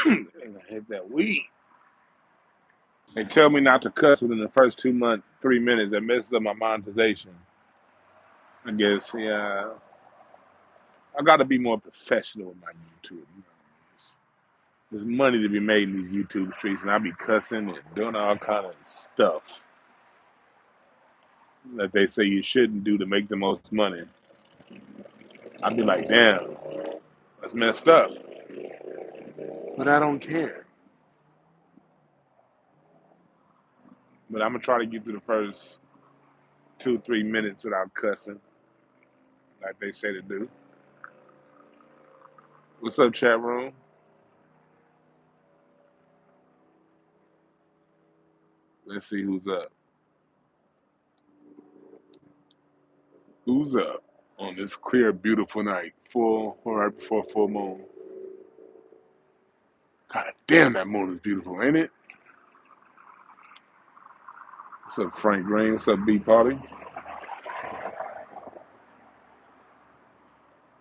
And I hit that weed. They tell me not to cuss within the first 2 months, 3 minutes. That messes up my monetization. I guess, yeah. I got to be more professional with my YouTube. You know, there's money to be made in these YouTube streets, and I be cussing and doing all kind of stuff that they say you shouldn't do to make the most money. I'd be like, damn, that's messed up. But I don't care. But I'm gonna try to get through the first 2, 3 minutes without cussing, like they say to do. What's up, chat room? Let's see who's up. Who's up on this clear, beautiful night, full or right before full moon? God damn, that moon is beautiful, ain't it? What's up, Frank Green? What's up, B Party?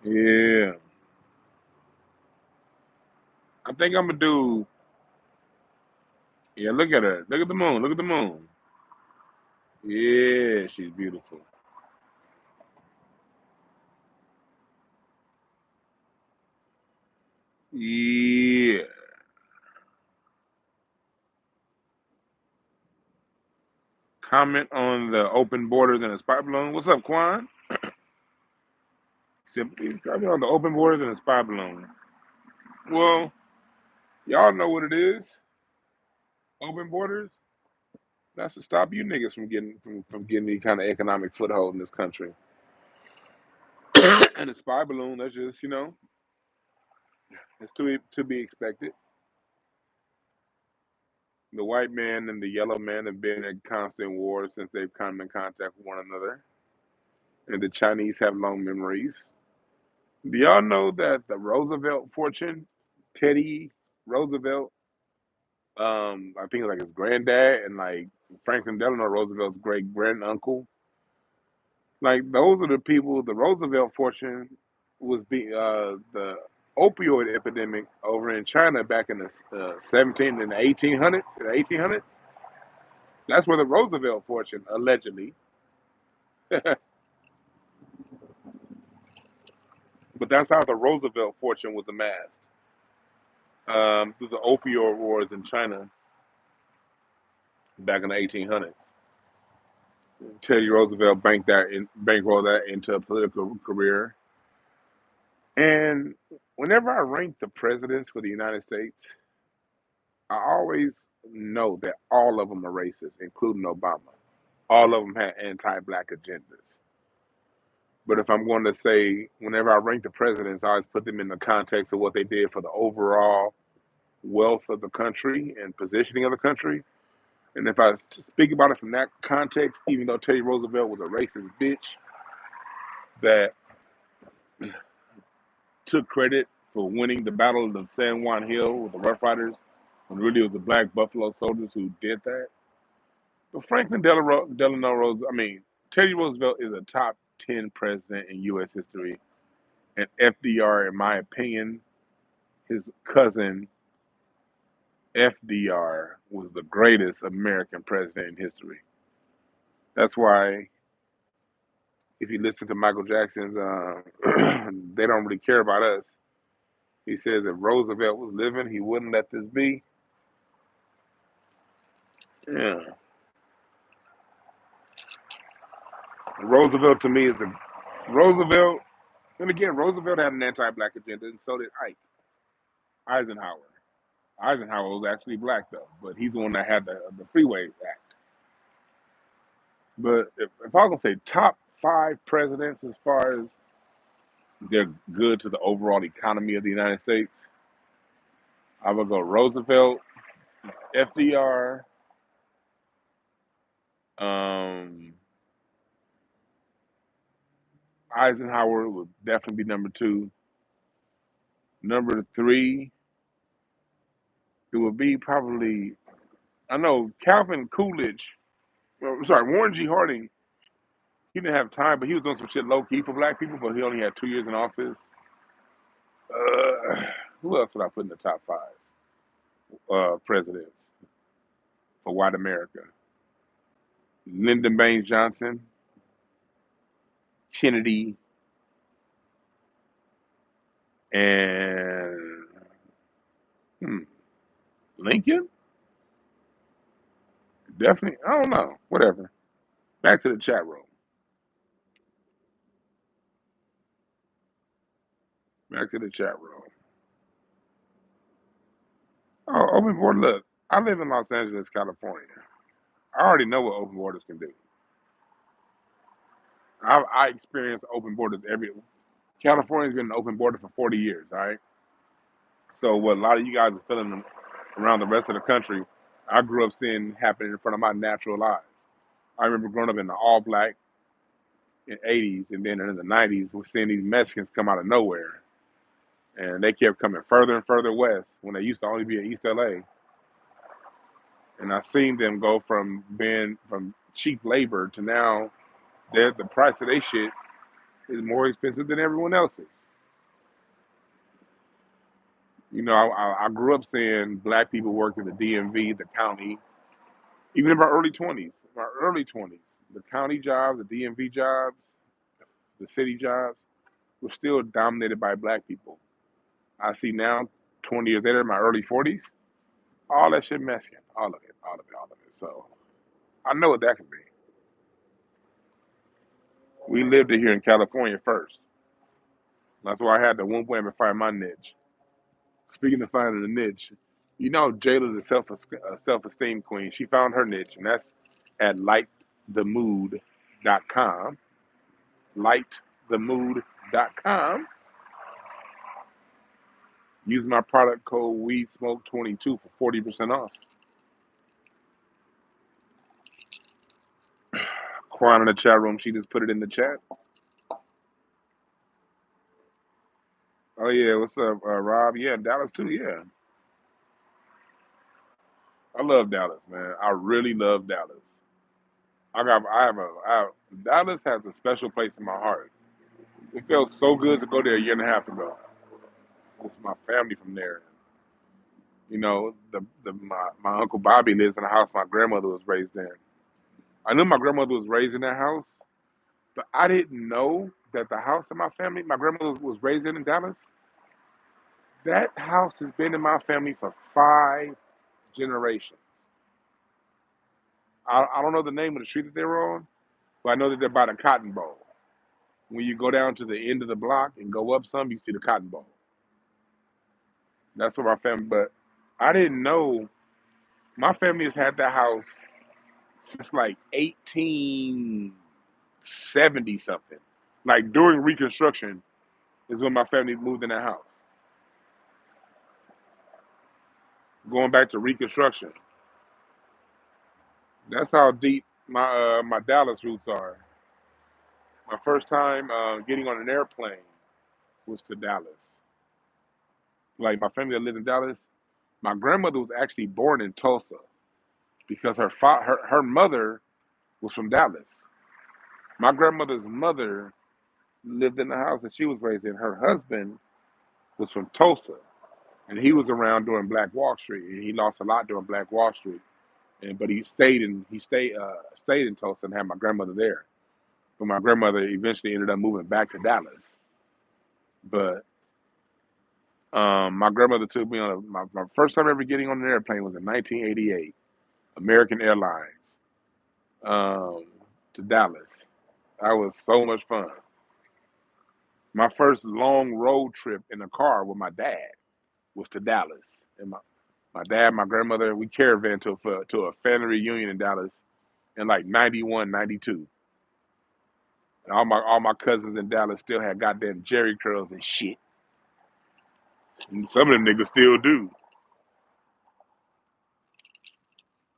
Yeah, I think I'm gonna do. Yeah, look at her. Look at the moon. Look at the moon. Yeah, she's beautiful. Yeah. Comment on the open borders and the spy balloon. What's up, Quan? Simply comment on the open borders and the spy balloon. Well, y'all know what it is. Open borders. That's to stop you niggas from getting any kind of economic foothold in this country. And the spy balloon, that's just it's to be expected. The white man and the yellow man have been in constant war since they've come in contact with one another, and the Chinese have long memories. Do y'all know that the Roosevelt fortune, Teddy Roosevelt, I think like his granddad and like Franklin Delano Roosevelt's great granduncle, like those are the people. The Roosevelt fortune was the opioid epidemic over in China back in the 17 and the 1800s. The 1800s. That's where the Roosevelt fortune allegedly. But that's how the Roosevelt fortune was amassed through the opioid wars in China back in the 1800s. Teddy Roosevelt bankrolled that into a political career. And whenever I rank the presidents for the United States, I always know that all of them are racist, including Obama. All of them had anti-black agendas. But if I'm going to say, whenever I rank the presidents, I always put them in the context of what they did for the overall wealth of the country and positioning of the country. And if I speak about it from that context, even though Teddy Roosevelt was a racist bitch that took credit for winning the Battle of San Juan Hill with the Rough Riders, when really it was the black Buffalo soldiers who did that. But Delano Roosevelt, I mean, Teddy Roosevelt is a top 10 president in U.S. history. And FDR, in my opinion, his cousin FDR was the greatest American president in history. That's why, if you listen to Michael Jackson's, they don't really care about us. He says if Roosevelt was living, he wouldn't let this be. Yeah. Roosevelt to me is a Roosevelt, and again, Roosevelt had an anti-black agenda, and so did Eisenhower. Eisenhower was actually black though, but he's the one that had the Freeway Act. But if I was gonna say top five presidents as far as they're good to the overall economy of the United States, I would go Roosevelt, FDR, um, Eisenhower would definitely be number two. Number three, it would be probably I know Calvin Coolidge. Well, sorry, Warren G. Harding. He didn't have time, but he was doing some shit low key for black people. But he only had 2 years in office. Uh, who else would I put in the top five? presidents for white America: Lyndon Baines Johnson, Kennedy, and hmm, Lincoln. Definitely, I don't know. Whatever. Back to the chat room. Back to the chat room. Oh, open border. Look, I live in Los Angeles, California. I already know what open borders can do. I experience open borders every. California's been an open border for 40 years. All right. So what a lot of you guys are feeling around the rest of the country, I grew up seeing happen in front of my natural eyes. I remember growing up in the all black in '80s, and then in the '90s, we're seeing these Mexicans come out of nowhere, and they kept coming further and further west when they used to only be in East LA. And I've seen them go from being from cheap labor to now the price of their shit is more expensive than everyone else's. You know, I grew up seeing black people work in the DMV, the county, even in my early 20s, the county jobs, the DMV jobs, the city jobs were still dominated by black people. I see now, 20 years later, in my early 40s, all that shit Mexican, all of it, all of it, all of it. So I know what that can be. We lived it here in California first. That's why I had to one point to find my niche. Speaking of finding a niche, you know Jayla's a self-esteem queen. She found her niche, and that's at lightthemood.com. Lightthemood.com. Use my product code WeedSmoke22 for 40% off. Quan in the chat room, she just put it in the chat. Oh yeah, what's up, Rob? Yeah, Dallas too. Yeah, I love Dallas, man. I really love Dallas. Dallas has a special place in my heart. It felt so good to go there a year and a half ago. It's my family from there. You know, my uncle Bobby lives in the house my grandmother was raised in. I knew my grandmother was raised in that house, but I didn't know that the house of my grandmother was raised in Dallas. That house has been in my family for 5 generations. I don't know the name of the street that they were on, but I know that they're by the Cotton Bowl. When you go down to the end of the block and go up some, you see the Cotton Bowl. That's where my family. But I didn't know my family has had that house since like 1870 something. Like during Reconstruction is when my family moved in that house. Going back to Reconstruction, that's how deep my Dallas roots are. My first time getting on an airplane was to Dallas. Like my family that lived in Dallas, my grandmother was actually born in Tulsa because her mother was from Dallas. My grandmother's mother lived in the house that she was raised in. Her husband was from Tulsa, and he was around during Black Wall Street, and he lost a lot during Black Wall Street. And but stayed in Tulsa and had my grandmother there. But my grandmother eventually ended up moving back to Dallas. But my grandmother took me on my first time ever getting on an airplane was in 1988, American Airlines, um, to Dallas. That was so much fun. My first long road trip in a car with my dad was to Dallas. And my dad, my grandmother, we caravan to a family reunion in Dallas in like 91, 92. And all my cousins in Dallas still had goddamn Jerry curls and shit. And some of them niggas still do.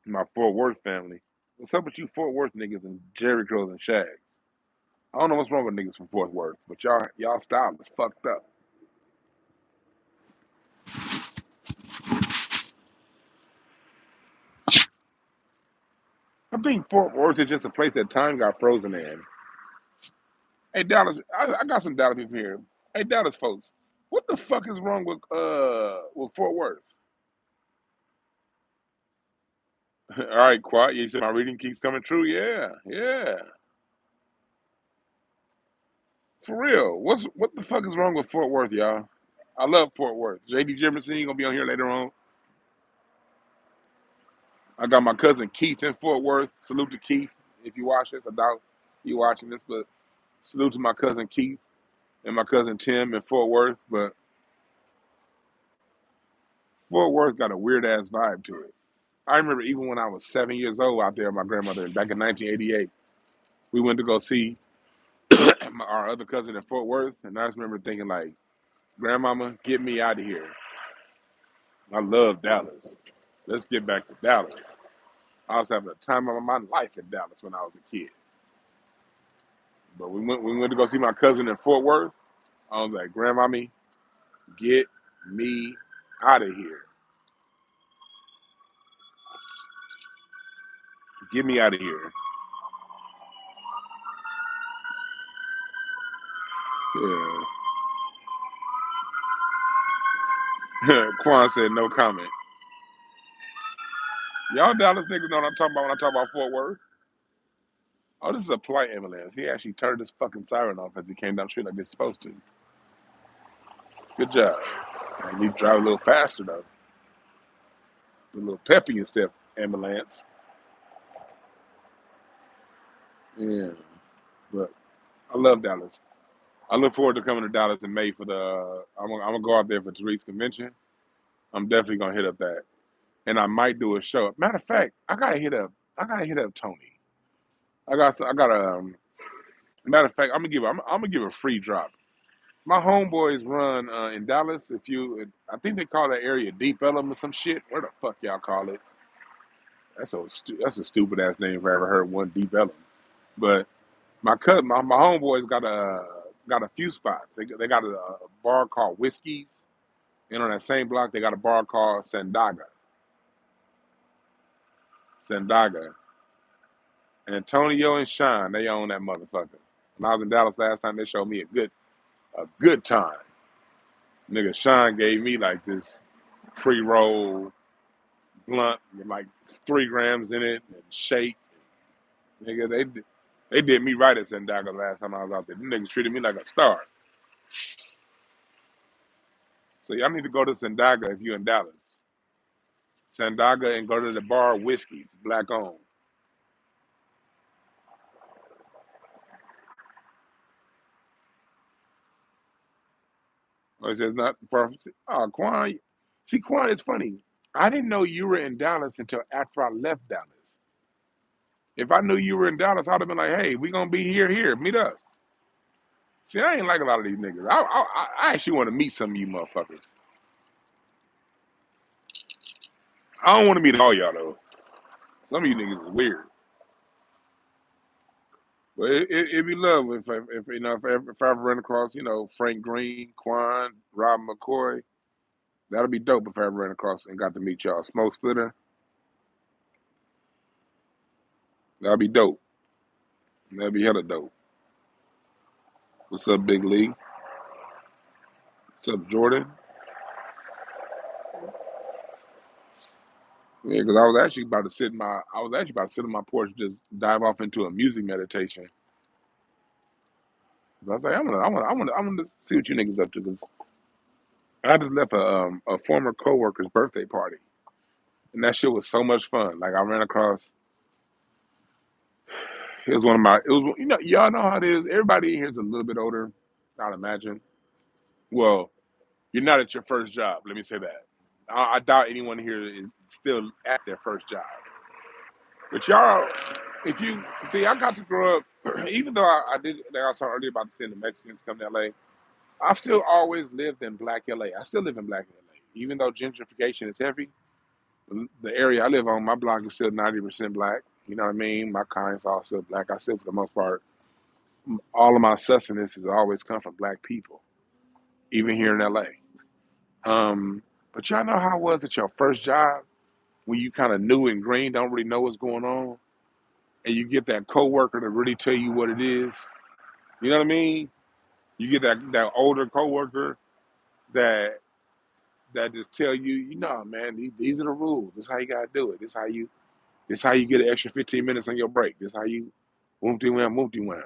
My Fort Worth family. What's up with you Fort Worth niggas and Jerry curls and shags? I don't know what's wrong with niggas from Fort Worth, but y'all style is fucked up. I think Fort Worth is just a place that time got frozen in. Hey Dallas, I got some Dallas people here. Hey Dallas folks, what the fuck is wrong with Fort Worth? All right, quiet. You said my reading keeps coming true. Yeah, yeah. For real. What the fuck is wrong with Fort Worth, y'all? I love Fort Worth. JD Jefferson, you gonna be on here later on. I got my cousin Keith in Fort Worth. Salute to Keith. If you watch this, I doubt you watching this, but salute to my cousin Keith and my cousin Tim in Fort Worth. But Fort Worth got a weird ass vibe to it. I remember even when I was 7 years old out there with my grandmother back in 1988, we went to go see our other cousin in Fort Worth, and I just remember thinking like, Grandmama, get me out of here. I love Dallas. Let's get back to Dallas. I was having the time of my life in Dallas when I was a kid. But we went to go see my cousin in Fort Worth. I was like, Grandmommy, get me out of here. Get me out of here. Yeah. Quan said no comment. Y'all Dallas niggas know what I'm talking about when I talk about Fort Worth. Oh, this is a polite ambulance. He actually turned his fucking siren off as he came down the street like it's supposed to. Good job. And he drive a little faster though. A little peppy and step ambulance. Yeah. But I love Dallas. I look forward to coming to Dallas in May for the. I'm gonna go out there for Tariq's convention. I'm definitely gonna hit up that, and I might do a show. Matter of fact, I gotta hit up. I gotta hit up Tony. I got a. Matter of fact, I'm gonna give a free drop. My homeboys run in Dallas. If you, I think they call that area Deep Ellum or some shit. Where the fuck y'all call it? That's a stupid ass name if I ever heard one, Deep Ellum. But my homeboys got a few spots. They got a bar called Whiskies, and on that same block they got a bar called Sandaga. Sandaga. Antonio and Sean, they own that motherfucker. When I was in Dallas last time, they showed me a good time. Nigga, Sean gave me like this pre-roll blunt with like 3 grams in it and shake. Nigga, they did me right at Sandaga last time I was out there. Them niggas treated me like a star. So y'all need to go to Sandaga if you're in Dallas. Sandaga and go to the bar Whiskies, black owned. Or it says not far from. Oh, Quan. See, Quan, it's funny. I didn't know you were in Dallas until after I left Dallas. If I knew you were in Dallas, I'd have been like, hey, we going to be here. Meet us. See, I ain't like a lot of these niggas. I actually want to meet some of you motherfuckers. I don't want to meet all y'all, though. Some of you niggas is weird. But it'd be love if I ever run across, Frank Green, Quan, Rob McCoy. That'll be dope if I ever ran across and got to meet y'all. Smoke Splitter. That'll be dope. That'd be hella dope. What's up, Big Lee? What's up, Jordan? Yeah, because I was actually about to sit on my porch and just dive off into a music meditation. But I was like, I'm gonna see what you niggas up to because I just left a former coworker's birthday party, and that shit was so much fun. Like I ran across, y'all know how it is. Everybody in here is a little bit older, I'd imagine. Well, you're not at your first job. Let me say that. I doubt anyone here is still at their first job. But y'all, if you see, I got to grow up. Even though I did, like I was talking earlier about seeing the Mexicans come to LA, I've still always lived in Black LA. I still live in Black LA, even though gentrification is heavy. The area I live on, my block is still 90% Black. You know what I mean? My kind's all still Black. I still, for the most part, all of my sustenance has always come from Black people, even here in LA. But y'all know how it was at your first job when you kind of new and green, don't really know what's going on, and you get that coworker to really tell you what it is. You know what I mean? You get that older coworker that just tell you, man, these are the rules. This is how you gotta do it. This is how you This how you get an extra 15 minutes on your break. This how you whoopty wham, whoopty wham.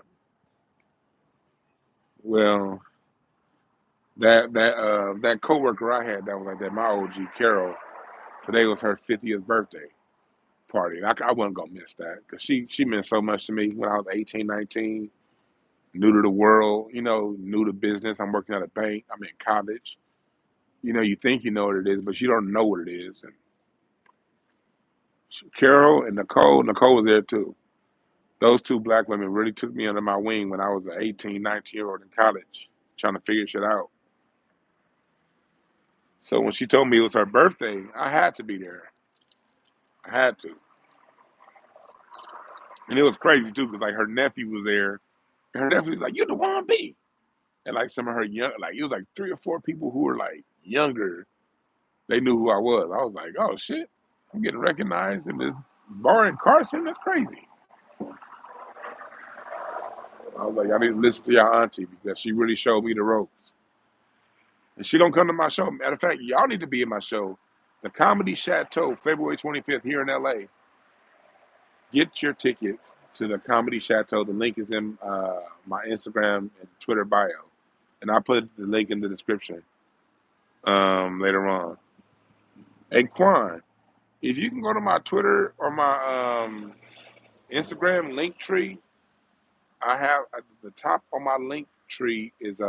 Well, that coworker I had that was like that, my OG Carol. Today was her 50th birthday party. And I wasn't gonna miss that because she meant so much to me when I was 18, 19, new to the world, new to business. I'm working at a bank. I'm in college. You think you know what it is, but you don't know what it is. And Carol and Nicole was there too. Those two black women really took me under my wing when I was an 18, 19-year-old in college, trying to figure shit out. So when she told me it was her birthday, I had to be there. I had to. And it was crazy too, because like her nephew was there. And her nephew was like, "You the one B." And like some of her young, like it was like three or four people who were like younger. They knew who I was. I was like, "Oh shit, I'm getting recognized in this bar in Carson. That's crazy." I was like, "I need to listen to your auntie because she really showed me the ropes." And she don't come to my show. Matter of fact, y'all need to be in my show, the Comedy Chateau, February 25th here in LA. Get your tickets to the Comedy Chateau. The link is in my Instagram and Twitter bio, and I put the link in the description later on. Hey Quan, if you can go to my Twitter or my Instagram link tree, I have at the top on my link tree is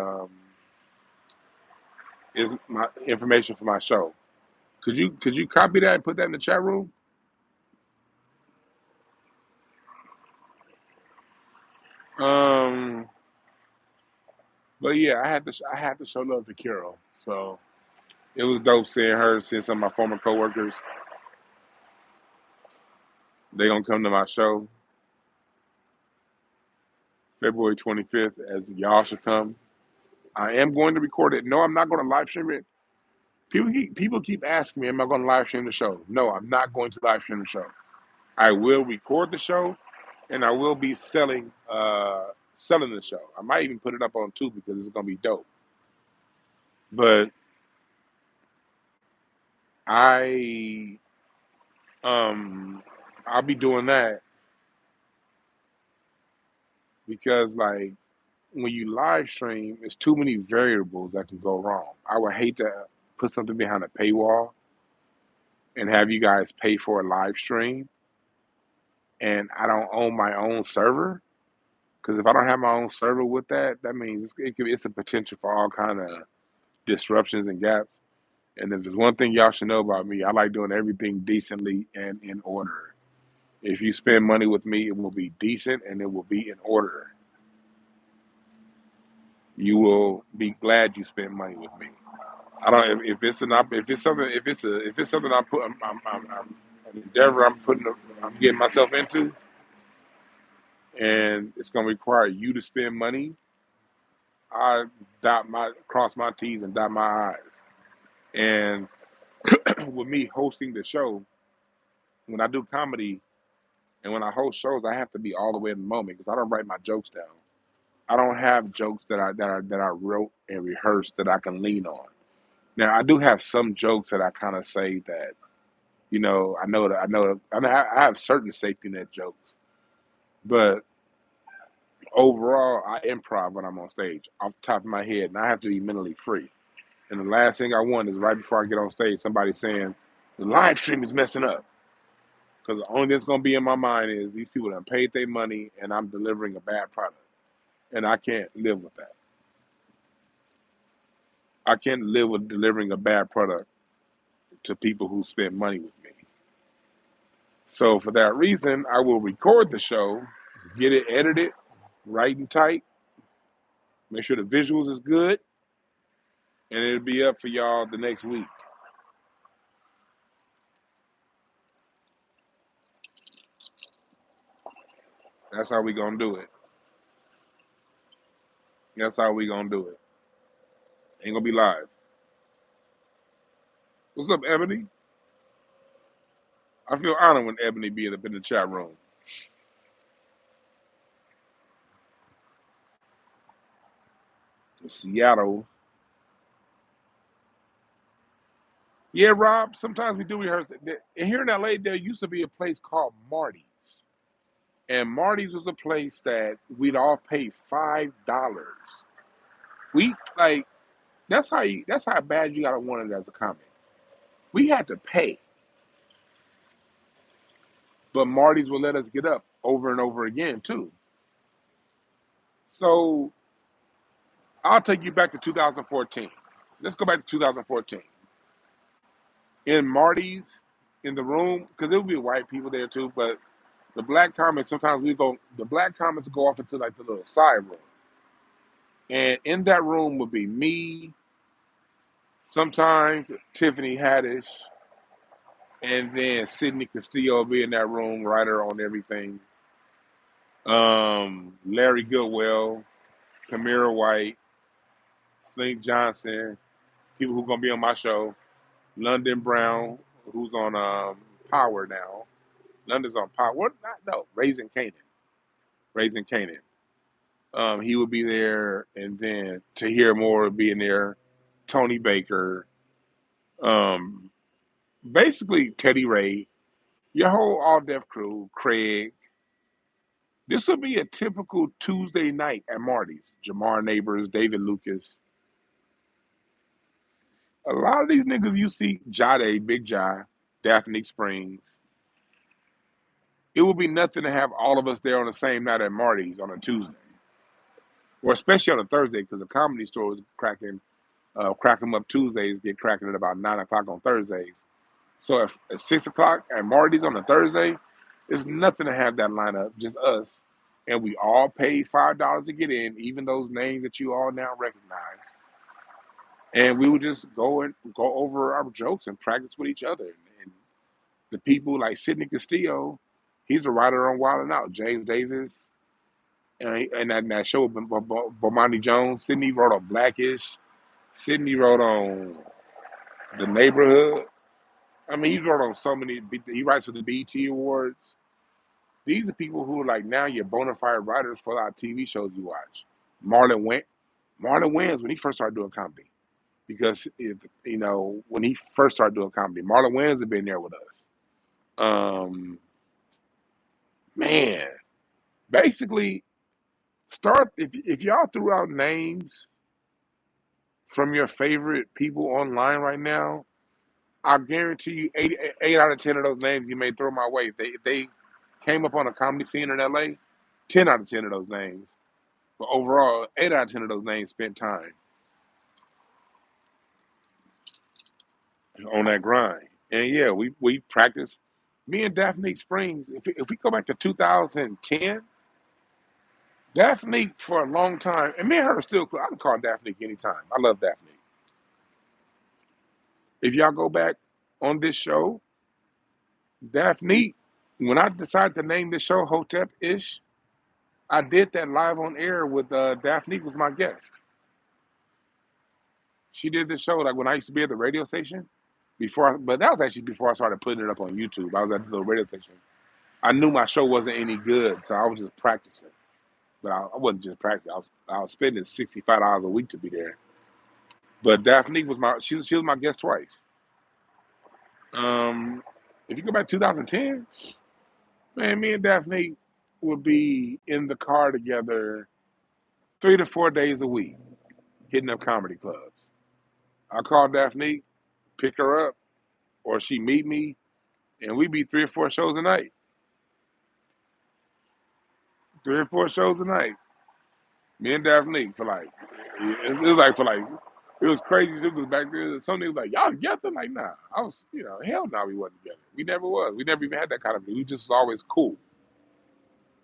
my information for my show. Could you copy that and put that in the chat room? Um, but yeah, I had to show love to Carol. So it was dope seeing some of my former coworkers. They gonna come to my show February 25th, as y'all should come. I am going to record it. No, I'm not going to live stream it. People keep asking me, am I going to live stream the show? No, I'm not going to live stream the show. I will record the show, and I will be selling the show. I might even put it up on Tubi because it's going to be dope. But I I'll be doing that because like when you live stream, there's too many variables that can go wrong. I would hate to put something behind a paywall and have you guys pay for a live stream and I don't own my own server. Because if I don't have my own server with that, that means it's a potential for all kind of disruptions and gaps. And if there's one thing y'all should know about me, I like doing everything decently and in order. If you spend money with me, it will be decent and it will be in order. You will be glad you spent money with me. I don't if it's an if it's something if it's something I'm an endeavor I'm getting myself into, and it's going to require you to spend money. I cross my T's and dot my I's. And with me hosting the show, when I do comedy and when I host shows, I have to be all the way in the moment because I don't write my jokes down. I don't have jokes that I wrote and rehearsed that I can lean on. Now I do have some jokes that I kind of say that I have certain safety net jokes, but overall I improv when I'm on stage off the top of my head, and I have to be mentally free. And the last thing I want is right before I get on stage, somebody saying the live stream is messing up. Because the only thing that's going to be in my mind is these people that paid their money and I'm delivering a bad product. And I can't live with that. I can't live with delivering a bad product to people who spent money with me. So for that reason, I will record the show, get it edited, right and tight, make sure the visuals is good, and it'll be up for y'all the next week. That's how we gonna do it. That's how we gonna do it. Ain't gonna be live. What's up, Ebony? I feel honored when Ebony be in the chat room. In Seattle. Yeah, Rob, sometimes we do rehearse. Here in LA, there used to be a place called Marty's. And Marty's was a place that we'd all pay $5. We like that's how bad you gotta want it as a comic. We had to pay, but Marty's would let us get up over and over again too. So I'll take you back to 2014. Let's go back to 2014. In Marty's, in the room, because there would be white people there too, but the black comics sometimes the black comics go off into like the little side room. And in that room would be me, sometimes Tiffany Haddish, and then Sidney Castillo will be in that room, writer on everything. Larry Goodwell, Kamira White, Slink Johnson, people who gonna be on my show. London Brown, who's on Power now. London's on Power. What? No, Raising Canaan. Raising Canaan. He would be there, and then Tahir Moore would be in there. Tony Baker, um, basically Teddy Ray, your whole all deaf crew, Craig. This would be a typical Tuesday night at Marty's. Jamar Neighbors, David Lucas. A lot of these niggas you see, Jade, Big Jai, Daphne Springs. It would be nothing to have all of us there on the same night at Marty's on a Tuesday, or especially on a Thursday, because the comedy store is cracking, crack 'em up Tuesdays, get cracking at about 9 o'clock on Thursdays. So if at 6 o'clock at Marty's on a Thursday, it's nothing to have that lineup, just us, and we all paid $5 to get in, even those names that you all now recognize. And we would just go over our jokes and practice with each other. And the people like Sidney Castillo, he's a writer on Wild 'N Out. James Davis, and that show with Bomani Jones. Sidney wrote on Blackish. Sidney wrote on The Neighborhood. I mean, he wrote on so many. He writes for the BET Awards. These are people who are like now you're bona fide writers for a lot of TV shows you watch. Marlon Wayne. Marlon Wayans when he first started doing comedy. Because when he first started doing comedy, Marlon Wayans had been there with us. Um, man, basically, start if y'all threw out names from your favorite people online right now, I guarantee you eight out of 10 of those names you may throw my way. If they came up on a comedy scene in LA, 10 out of 10 of those names. But overall, 8 out of 10 of those names spent time on that grind. And yeah, we practice. Me and Daphne Springs, if we go back to 2010, Daphne for a long time, and me and her are still cool. I can call Daphne anytime. I love Daphne. If y'all go back on this show, Daphne, when I decided to name this show Hotepish, I did that live on air with Daphne was my guest. She did this show like when I used to be at the radio station but that was actually before I started putting it up on YouTube. I was at the little radio station. I knew my show wasn't any good, so I was just practicing. But I wasn't just practicing. I was spending $65 a week to be there. But Daphne was she was my guest twice. If you go back to 2010, man, me and Daphne would be in the car together 3 to 4 days a week, hitting up comedy clubs. I call Daphne, pick her up, or she meet me, and we be 3 or 4 shows a night. 3 or 4 shows a night. Me and Daphne for like, it was like for like, it was crazy too because back then some niggas like, y'all together? Like, nah. I was, hell no, we wasn't together. We never was. We never even had that kind of thing. We just was always cool.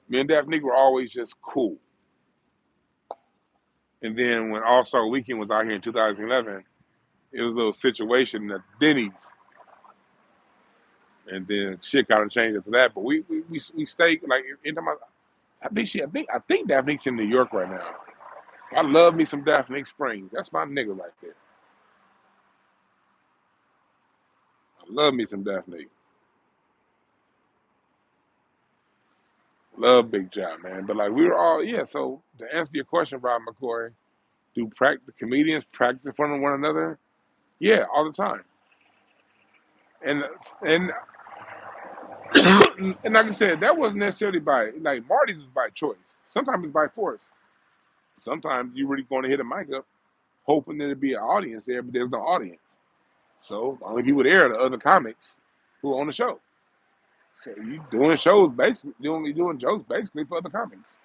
Me and Daphne were always just cool. And then when All Star Weekend was out here in 2011, it was a little situation at Denny's. And then shit kind of changed after that. But we stayed like anytime I think Daphne's in New York right now. I love me some Daphne Springs. That's my nigga right there. I love me some Daphne. Love Big John, man. But like we were all, yeah. So to answer your question, Rob McCoy, do the comedians practice in front of one another? Yeah, all the time. And and and like I said, that wasn't necessarily by like Marty's is by choice. Sometimes it's by force. Sometimes you really going to hit a mic up, hoping there'd be an audience there, but there's no audience. So the only people there are the other comics who are on the show. So you doing shows basically, you doing jokes basically for other comics.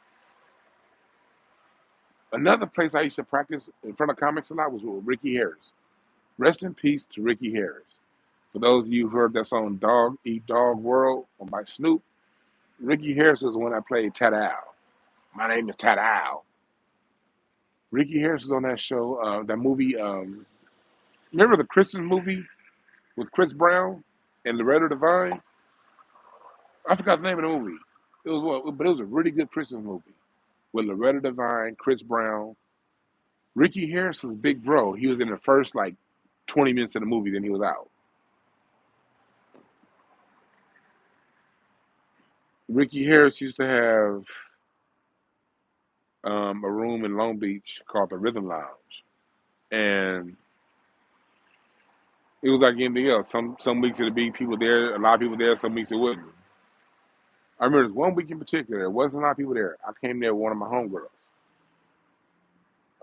Another place I used to practice in front of comics a lot was with Ricky Harris. Rest in peace to Ricky Harris. For those of you who heard that song Dog Eat Dog World by Snoop, Ricky Harris was the one that played Tat Owl. My name is Tat Owl. Ricky Harris was on that show, that movie. Remember the Christmas movie with Chris Brown and Loretta Devine? I forgot the name of the movie. It was what, but it was a really good Christmas movie with Loretta Devine, Chris Brown. Ricky Harris was big bro. He was in the first like 20 minutes of the movie, then he was out. Ricky Harris used to have a room in Long Beach called the Rhythm Lounge, and it was like anything else. Some weeks it'd be people there, a lot of people there. Some weeks it wouldn't. I remember this one week in particular, there wasn't a lot of people there. I came there with one of my homegirls.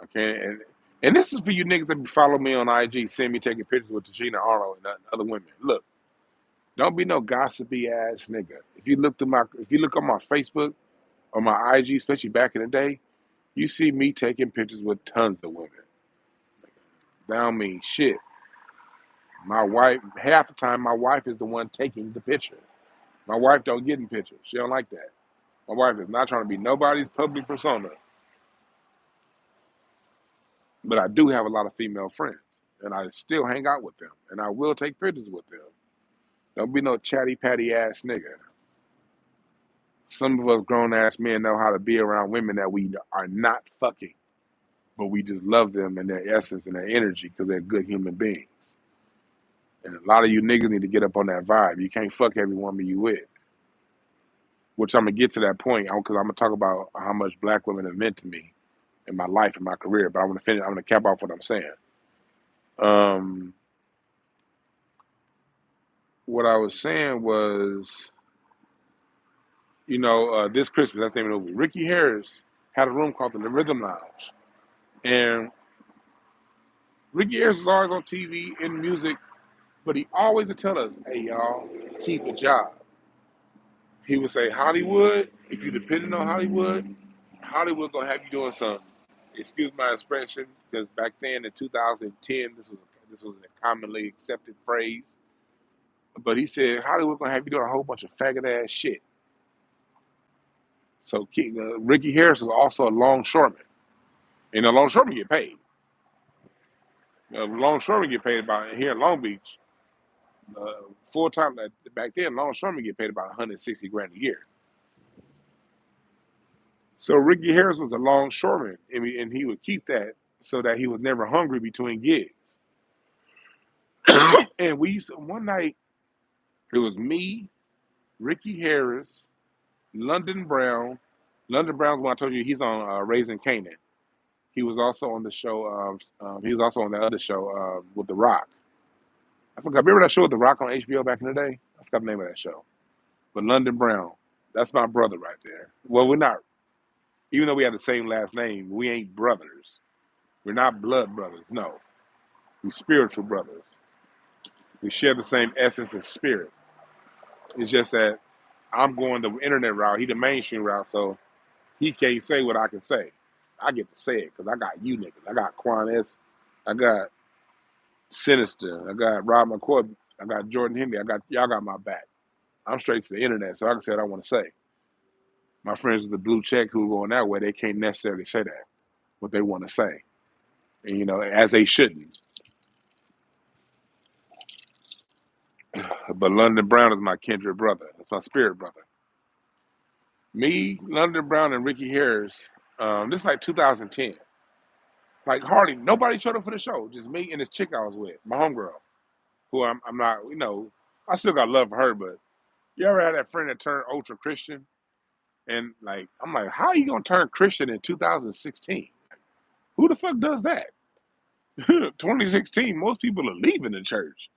Okay, and this is for you niggas that follow me on IG, send me taking pictures with Tashina Arnold and other women. Look, don't be no gossipy ass nigga. If you look on my Facebook or my IG, especially back in the day, you see me taking pictures with tons of women. That don't mean shit. My wife, half the time, my wife is the one taking the picture. My wife don't get in pictures. She don't like that. My wife is not trying to be nobody's public persona. But I do have a lot of female friends, and I still hang out with them, and I will take pictures with them. Don't be no chatty patty ass nigga. Some of us grown ass men know how to be around women that we are not fucking, but we just love them and their essence and their energy because they're good human beings. And a lot of you niggas need to get up on that vibe. You can't fuck every woman you with. Which I'm gonna get to that point because I'm gonna talk about how much black women have meant to me in my life and my career. But I'm gonna finish. I'm gonna cap off what I'm saying. Um, what I was saying was, this Christmas, that's the name of the movie. Ricky Harris had a room called the Rhythm Lounge, and Ricky Harris was always on TV in music, but he always would tell us, "Hey y'all, keep a job." He would say, "Hollywood, if you depending on Hollywood gonna have you doing something." Excuse my expression, because back then in 2010, this was a commonly accepted phrase. But he said Hollywood gonna have you doing a whole bunch of faggot ass shit. So Ricky Harris was also a longshoreman, and a longshoreman get paid. Longshoremen get paid about here in Long Beach. Full time back then, longshoremen get paid about 160 grand a year. So Ricky Harris was a longshoreman, and he would keep that so that he was never hungry between gigs. And one night, it was me, Ricky Harris, London Brown. London Brown's one I told you he's on Raising Canaan. He was also on the show. He was also on the other show with The Rock. I forgot. Remember that show with The Rock on HBO back in the day? I forgot the name of that show. But London Brown, that's my brother right there. Well, we're not. Even though we have the same last name, we ain't brothers. We're not blood brothers. No, we're spiritual brothers. We share the same essence and spirit. It's just that I'm going the internet route. He the mainstream route, so he can't say what I can say. I get to say it because I got you niggas. I got Quan S. I got Sinister. I got Rob McCoy. I got Jordan Henry. Y'all got my back. I'm straight to the internet, so I can say what I want to say. My friends with the blue check who are going that way, they can't necessarily say that, what they want to say. And, as they shouldn't. But London Brown is my kindred brother. That's my spirit brother. Me, London Brown, and Ricky Harris, this is like 2010. Like hardly nobody showed up for the show. Just me and this chick I was with, my homegirl, who I'm not, I still got love for her, but you ever had that friend that turned ultra Christian? And I'm like, how are you gonna turn Christian in 2016? Who the fuck does that? 2016, most people are leaving the church.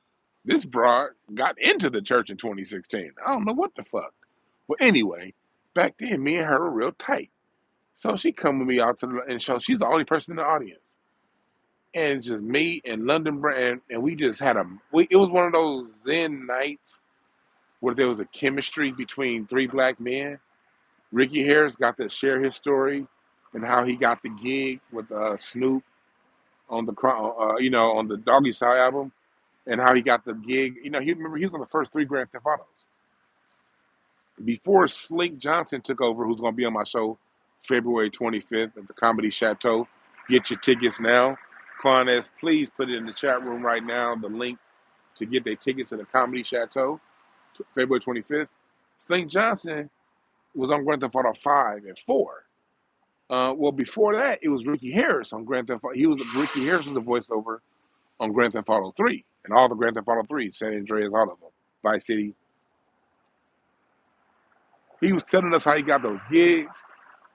This broad got into the church in 2016. I don't know what the fuck. Well, anyway, back then, me and her were real tight. So she come with me out to the, and so she's the only person in the audience. And it's just me and London Brand, and we just had it was one of those Zen nights where there was a chemistry between three black men. Ricky Harris got to share his story and how he got the gig with Snoop on on the Doggy Style album, and how he got the gig. He was on the first three Grand Theft Autos before Slink Johnson took over, who's going to be on my show February 25th at the Comedy Chateau. Get your tickets now. Quanez, please put it in the chat room right now, the link to get their tickets to the Comedy Chateau, February 25th. Slink Johnson was on Grand Theft Auto 5 and 4. Well, before that, it was Ricky Harris on Grand Theft Auto. Ricky Harris was the voiceover on Grand Theft Auto 3 and all the Grand Theft Auto 3, San Andreas, all of them, Vice City. He was telling us how he got those gigs.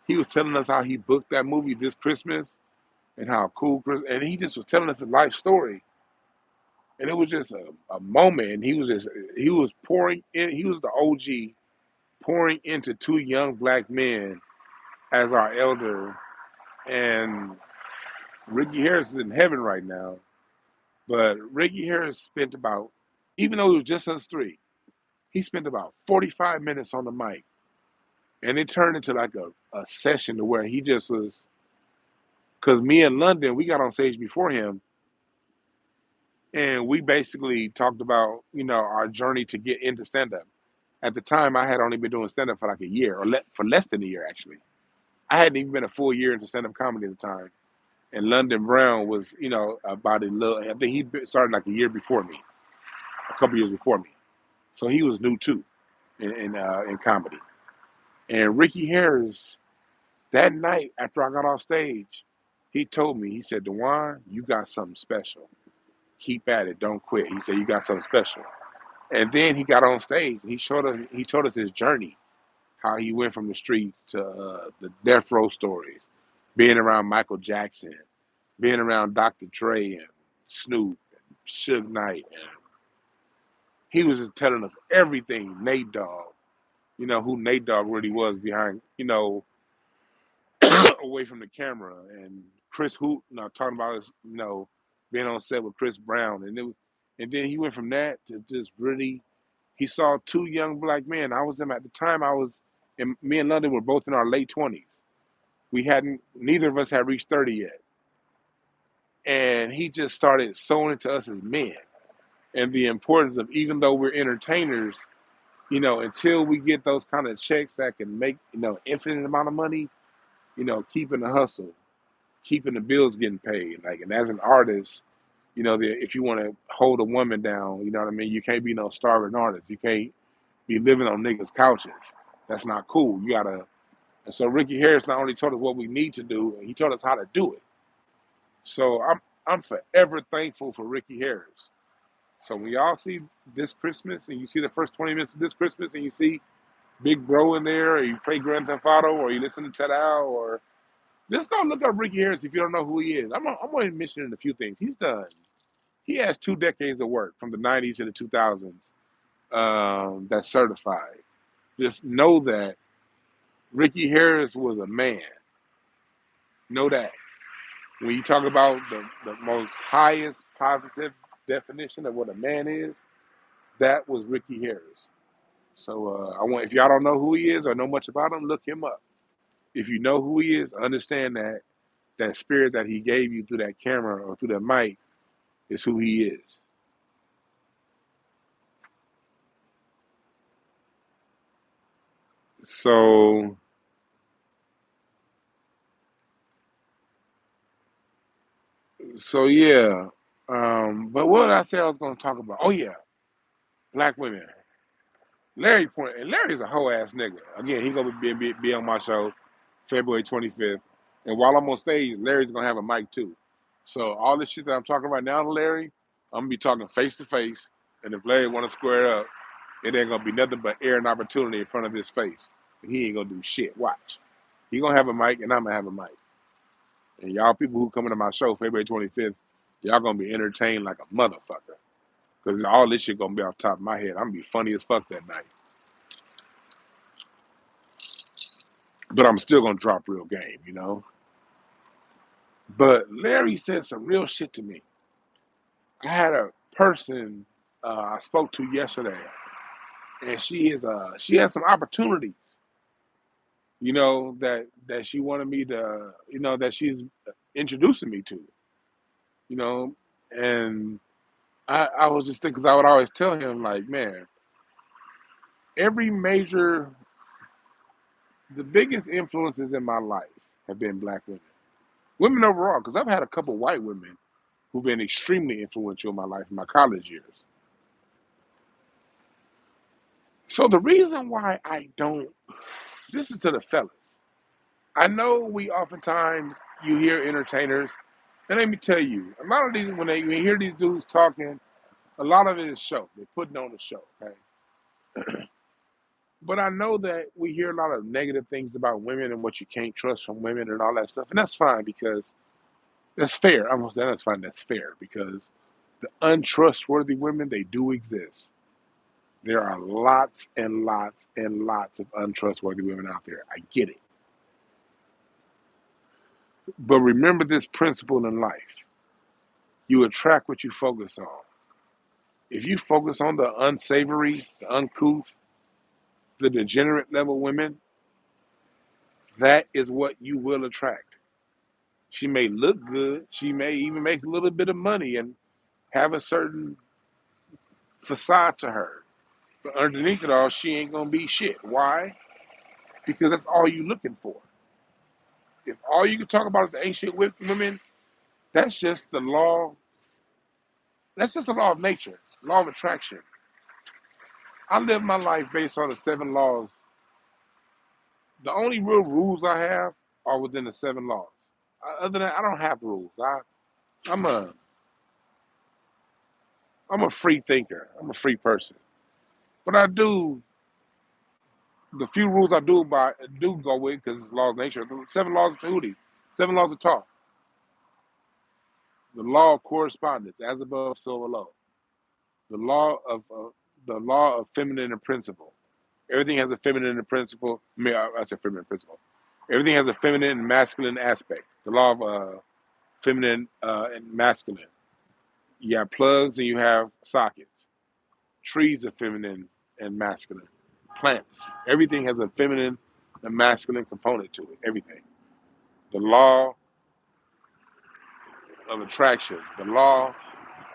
He was telling us how he booked that movie this Christmas and how cool, and he just was telling us his life story. And it was just a moment. And he was pouring in, he was the OG pouring into two young black men as our elder. And Ricky Harris is in heaven right now. But Ricky Harris spent about, even though it was just us three, he spent about 45 minutes on the mic. And it turned into like a session to where he just was, because me and London, we got on stage before him, and we basically talked about, our journey to get into stand-up. At the time, I had only been doing stand-up for like a year, for less than a year, actually. I hadn't even been a full year into stand-up comedy at the time. And London Brown was, about a little, I think he started like a year before me, a couple years before me. So he was new too in comedy. And Ricky Harris, that night after I got off stage, he told me, he said, "Dwan, you got something special. Keep at it. Don't quit." He said, "You got something special." And then he got on stage and he told us his journey, how he went from the streets to the death row stories, being around Michael Jackson, being around Dr. Dre and Snoop and Suge Knight. And he was just telling us everything. Nate Dogg, who Nate Dogg really was behind, away from the camera. And Chris Hoot, talking about his, being on set with Chris Brown. And then he went from that to just really, he saw two young black men. I was them at the time. And me and London were both in our late 20s. Neither of us had reached 30 yet. And he just started sowing into us as men. And the importance of, even though we're entertainers, until we get those kind of checks that can make, infinite amount of money, keeping the hustle, keeping the bills getting paid. And as an artist, if you want to hold a woman down, you know what I mean? You can't be no starving artist. You can't be living on niggas' couches. That's not cool. And so Ricky Harris not only told us what we need to do, he told us how to do it. So I'm forever thankful for Ricky Harris. So when y'all see this Christmas and you see the first 20 minutes of this Christmas and you see Big Bro in there, or you play Grand Theft Auto, or you listen to Ted Al, or just go look up Ricky Harris if you don't know who he is. I'm going to mention a few things. He has 2 decades of work from the 90s to the 2000s that's certified. Just know that Ricky Harris was a man. Know that. When you talk about the most highest positive definition of what a man is, that was Ricky Harris. So if y'all don't know who he is or know much about him, look him up. If you know who he is, understand that spirit that he gave you through that camera or through that mic is who he is. So yeah. But what did I say I was going to talk about? Oh yeah, black women. Larry's a hoe ass nigga. Again, he gonna be on my show February 25th. And while I'm on stage, Larry's gonna have a mic too. So all this shit that I'm talking about now to Larry, I'm gonna be talking face to face. And if Larry wanna square up, it ain't gonna be nothing but air and opportunity in front of his face. And he ain't gonna do shit. Watch. He gonna have a mic and I'm gonna have a mic. And y'all people who come into my show February 25th, y'all gonna be entertained like a motherfucker. because all this shit gonna be off the top of my head. I'm gonna be funny as fuck that night. But I'm still gonna drop real game, you know? But Larry said some real shit to me. I had a person I spoke to yesterday, and she has some opportunities, you know, that she wanted me to, you know, that she's introducing me to, you know, and I was just thinking, 'cause I would always tell him like, man, every major, the biggest influences in my life have been black women, women overall, because I've had a couple white women who've been extremely influential in my life in my college years. So the reason why I don't, this is to the fellas. I know we oftentimes you hear entertainers, and let me tell you, a lot of these when you hear these dudes talking, a lot of it is show. They're putting on a show, okay? But I know that we hear a lot of negative things about women and what you can't trust from women and all that stuff, and that's fine because that's fair. I'm gonna say that's fine. That's fair because the untrustworthy women they do exist. There are lots and lots and lots of untrustworthy women out there. I get it. But remember this principle in life. You attract what you focus on. If you focus on the unsavory, the uncouth, the degenerate level women, that is what you will attract. She may look good. She may even make a little bit of money and have a certain facade to her. But underneath it all, she ain't going to be shit. Why? Because that's all you're looking for. If all you can talk about is the ancient women, that's just the law. That's just a law of nature, law of attraction. I live my life based on the 7 laws. The only real rules I have are within the 7 laws. Other than that, I don't have rules. I'm a I'm a free thinker. I'm a free person. But I do the few rules I do go with because it's law of nature. The 7 laws of Hoodies, 7 laws of talk, the law of correspondence, as above, so below. The law of feminine and principle. Everything has a feminine and principle. I said feminine principle. Everything has a feminine and masculine aspect. The law of feminine and masculine. You have plugs and you have sockets. Trees are feminine and masculine. Plants. Everything has a feminine and masculine component to it. Everything. The law of attraction. The law.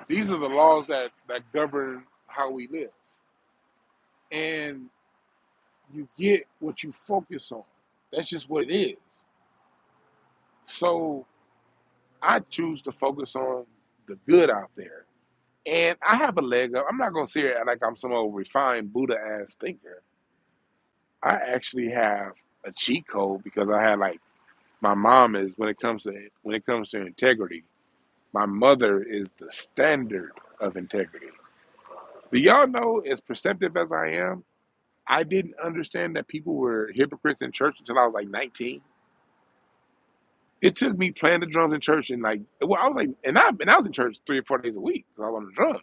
These are the laws that govern how we live. And you get what you focus on. That's just what it is. So I choose to focus on the good out there. And I have a leg up. I'm not gonna say it like I'm some old refined Buddha ass thinker. I actually have a cheat code because I had like my mom is when it comes to integrity, my mother is the standard of integrity. Do y'all know as perceptive as I am, I didn't understand that people were hypocrites in church until I was like 19. It took me playing the drums in church and like, well, I was like, and I was in church 3 or 4 days a week because I was on the drums.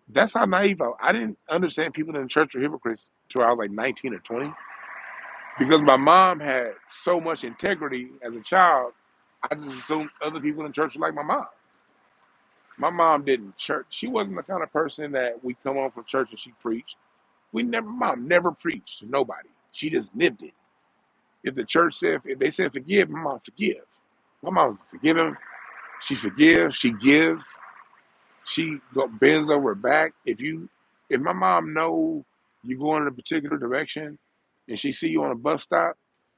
That's how naive I didn't understand people in the church were hypocrites until I was like 19 or 20 because my mom had so much integrity as a child. I just assumed other people in church were like my mom. My mom didn't church. She wasn't the kind of person that we come home from church and she preached. Mom never preached to nobody. She just lived it. If the church said, if they said forgive, my mom forgive. My mom forgive him. She forgives. She gives. Bends over her back. If my mom know you going in a particular direction, and she see you on a bus stop,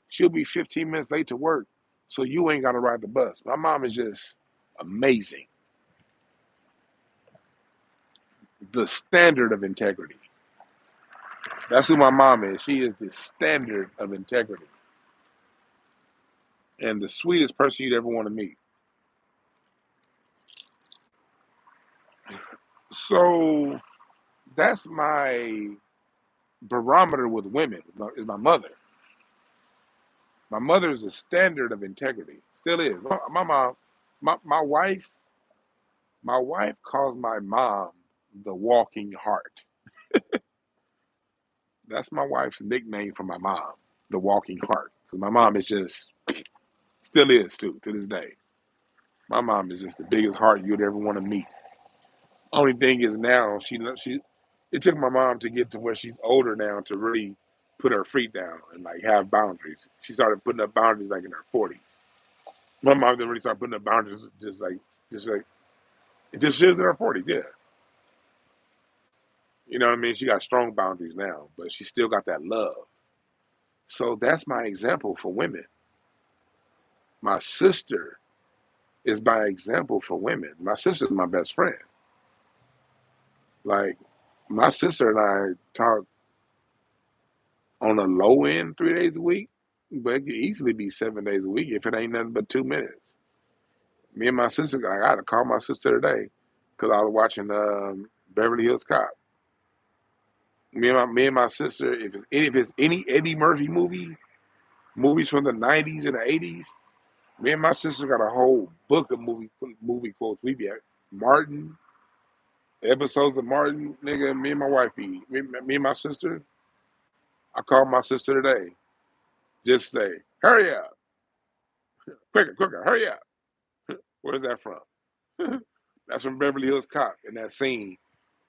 she'll be 15 minutes late to work, so you ain't got to ride the bus. My mom is just amazing. The standard of integrity. That's who my mom is. She is the standard of integrity and the sweetest person you'd ever want to meet. So that's my barometer with women. Is my mother. My mother is a standard of integrity. Still is. My mom, my wife calls my mom the walking heart. That's my wife's nickname for my mom, the walking heart. Because my mom is just, still is too, to this day. My mom is just the biggest heart you'd ever want to meet. Only thing is now, it took my mom to get to where she's older now to really put her feet down and like have boundaries. She started putting up boundaries like in her 40s. My mom didn't really start putting up boundaries just like, it just she was in her 40s, yeah. You know what I mean? She got strong boundaries now, but she still got that love. So that's my example for women. My sister is my example for women. My sister's my best friend. Like, my sister and I talk on a low end 3 days a week, but it could easily be 7 days a week if it ain't nothing but 2 minutes. Me and my sister, I got to call my sister today because I was watching Beverly Hills Cop. Me and my sister, if it's any Eddie Murphy movies from the 90s and the 80s, me and my sister got a whole book of movie quotes. We be at Martin, episodes of Martin, nigga. Me and my wife me and my sister. I called my sister today. Just say, hurry up, quicker, hurry up. Where's that from? That's from Beverly Hills Cop in that scene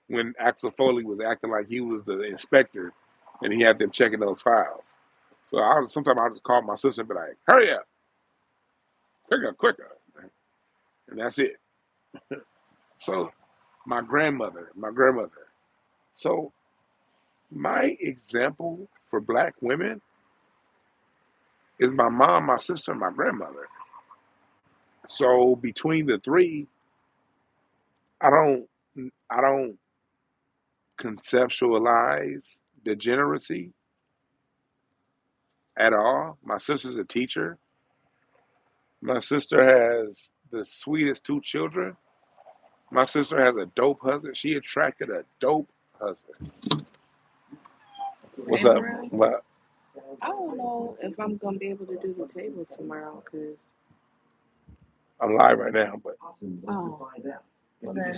when Axel Foley was acting like he was the inspector and he had them checking those files. So sometimes I'll just call my sister and be like, hurry up, quicker. And that's it. So my grandmother. So my example for black women is my mom, my sister, and my grandmother. So between the three, I don't I don't conceptualize degeneracy at all. My sister's a teacher. My sister has the sweetest two children. My sister has a dope husband. She attracted a dope husband. What's up? Emerald, What? I don't know if I'm gonna be able to do the table tomorrow because I'm live right now, but oh, well then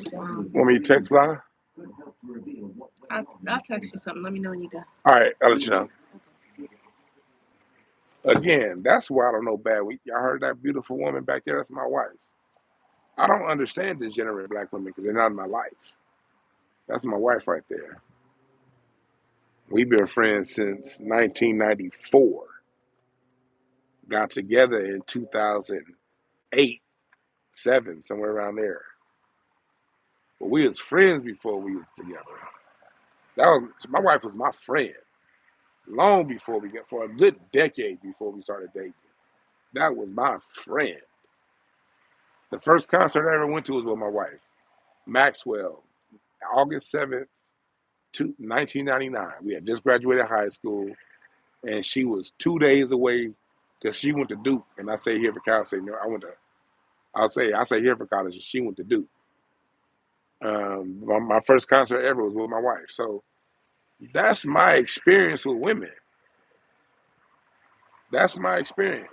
want me to text live? I'll text you something. Let me know when you're done. All right, I'll let you know. Again, that's why I don't know bad. Y'all heard that beautiful woman back there? That's my wife. I don't understand degenerate black women because they're not in my life. That's my wife right there. We've been friends since 1994. Got together in 2008, 7, somewhere around there. But we was friends before we was together. My wife was my friend long before we got, for a good decade before we started dating. That was my friend. The first concert I ever went to was with my wife, Maxwell, August 7th, 1999. We had just graduated high school, and she was 2 days away because she went to Duke, and I say here for college. Say no, I say here for college, and she went to Duke. My first concert ever was with my wife, so that's my experience with women. That's my experience.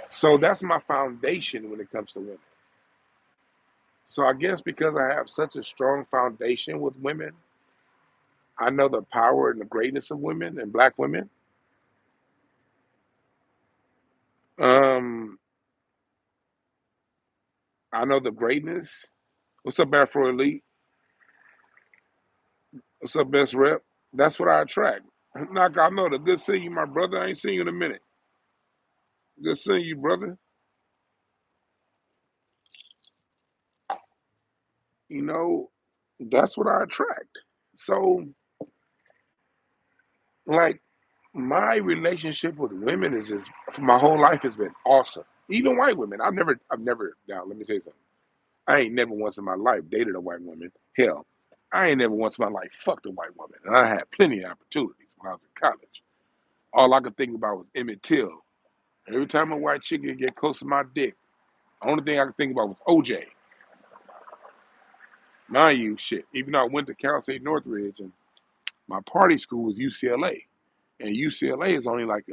So that's my foundation when it comes to women. So I guess because I have such a strong foundation with women, I know the power and the greatness of women and black women. Um, I know the greatness. What's up, Afro Elite? What's up, Best Rep? That's what I attract. Knock, I know the good seeing you, my brother. I ain't seen you in a minute. Good seeing you, brother. You know, that's what I attract. So, like, my relationship with women is just my whole life has been awesome. Even white women. I've never. Now, let me say something. I ain't never once in my life dated a white woman. Hell, I ain't never once in my life fucked a white woman. And I had plenty of opportunities when I was in college. All I could think about was Emmett Till. Every time a white chick would get close to my dick, the only thing I could think about was OJ. Mind you, shit. Even though I went to Cal State Northridge and my party school was UCLA, and UCLA is only like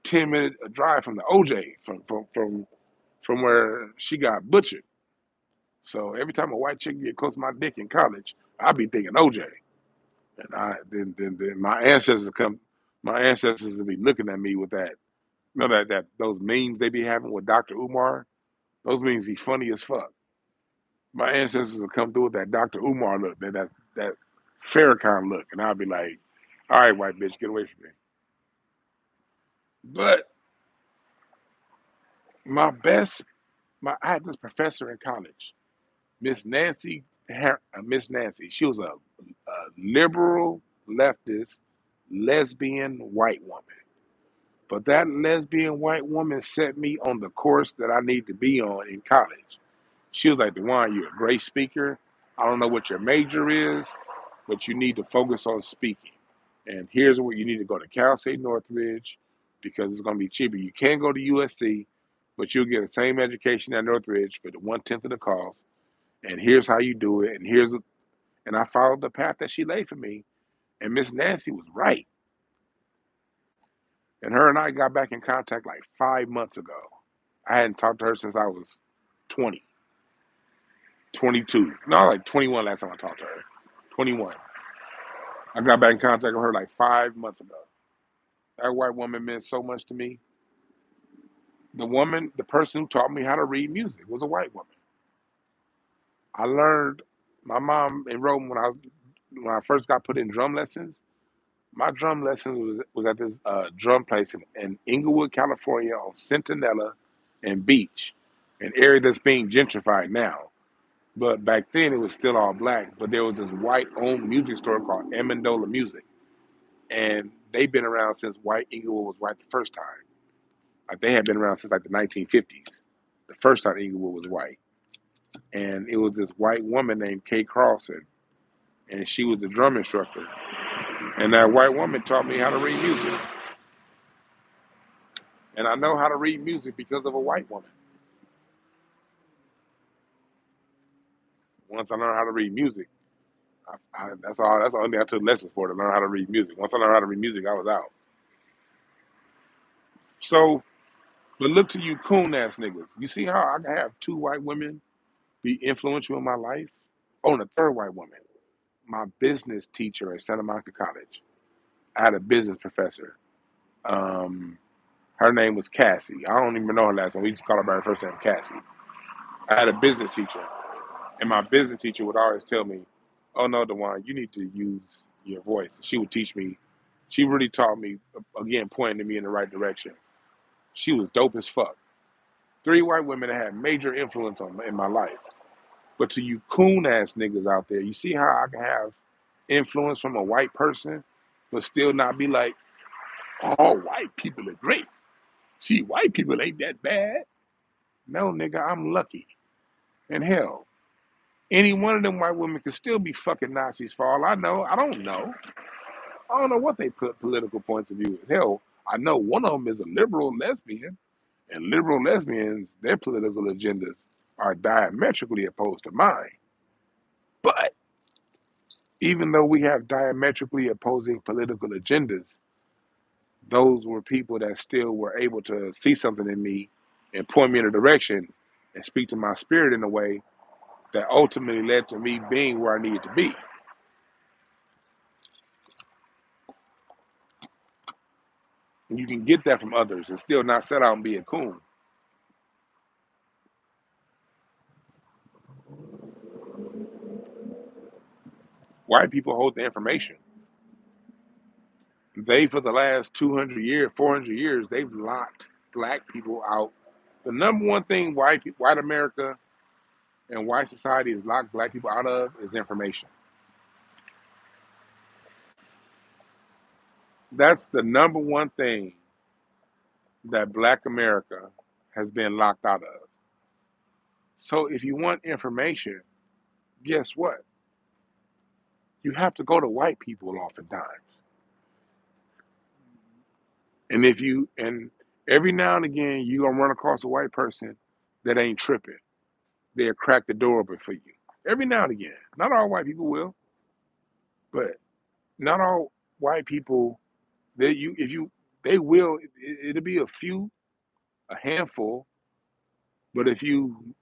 10 minute drive from the OJ from where she got butchered. So every time a white chick get close to my dick in college, I be thinking OJ. And then my ancestors will be looking at me with that, that those memes they be having with Dr. Umar. Those memes be funny as fuck. My ancestors will come through with that Dr. Umar look, that Farrakhan look, and I'll be like, all right, white bitch, get away from me. But my best, I had this professor in college, Miss Nancy. She was a liberal, leftist, lesbian white woman. But that lesbian white woman set me on the course that I need to be on in college. She was like, DeJuan, you're a great speaker. I don't know what your major is, but you need to focus on speaking. And here's where you need to go to Cal State Northridge because it's going to be cheaper. You can go to USC, but you'll get the same education at Northridge for the 1/10 of the cost. And here's how you do it. And I followed the path that she laid for me. And Miss Nancy was right. And her and I got back in contact like 5 months ago. I hadn't talked to her since I was 20, 22. No, like 21 last time I talked to her. 21. I got back in contact with her like 5 months ago. That white woman meant so much to me. The person who taught me how to read music was a white woman. I learned, my mom enrolled me when I first got put in drum lessons. My drum lessons was at this drum place in Inglewood, California on Centinela and Beach, an area that's being gentrified now. But back then it was still all black. But there was this white-owned music store called Amendola Music. And they've been around since white Inglewood was white the first time. Like they had been around since like the 1950s. The first time Inglewood was white. And it was this white woman named Kay Carlson. And she was the drum instructor. And that white woman taught me how to read music. And I know how to read music because of a white woman. Once I learned how to read music, that's all. That's the only thing I took lessons for, to learn how to read music. Once I learned how to read music, I was out. So, but look to you coon ass niggas. You see how I can have two white women be influential in my life? Oh, and a third white woman, my business teacher at Santa Monica College. I had a business professor. Um, Her name was Cassie. I don't even know her last name. We just call her by her first name, Cassie. I had a business teacher, and my business teacher would always tell me, "Oh no, DeJuan, you need to use your voice." She would teach me. She really taught me, again, pointing me in the right direction. She was dope as fuck. Three white women that had major influence in my life. But to you coon ass niggas out there, you see how I can have influence from a white person, but still not be like, all white people are great. See, white people ain't that bad. No, nigga, I'm lucky. And hell, any one of them white women could still be fucking Nazis for all I know. I don't know. I don't know what they put political points of view. Hell, I know one of them is a liberal lesbian, and liberal lesbians, their political agendas are diametrically opposed to mine. But even though we have diametrically opposing political agendas, those were people that still were able to see something in me and point me in a direction and speak to my spirit in a way that ultimately led to me being where I needed to be. And you can get that from others and still not set out and be a coon. White people hold the information. They, for the last 200 years, 400 years, they've locked black people out. The number one thing white America and white society has locked black people out of is information. That's the number one thing that black America has been locked out of. So if you want information, guess what? You have to go to white people oftentimes. And every now and again, you're going to run across a white person that ain't tripping. They'll crack the door open for you. Every now and again. Not all white people will, but not all white people, they will, it'll be a few, a handful, but if you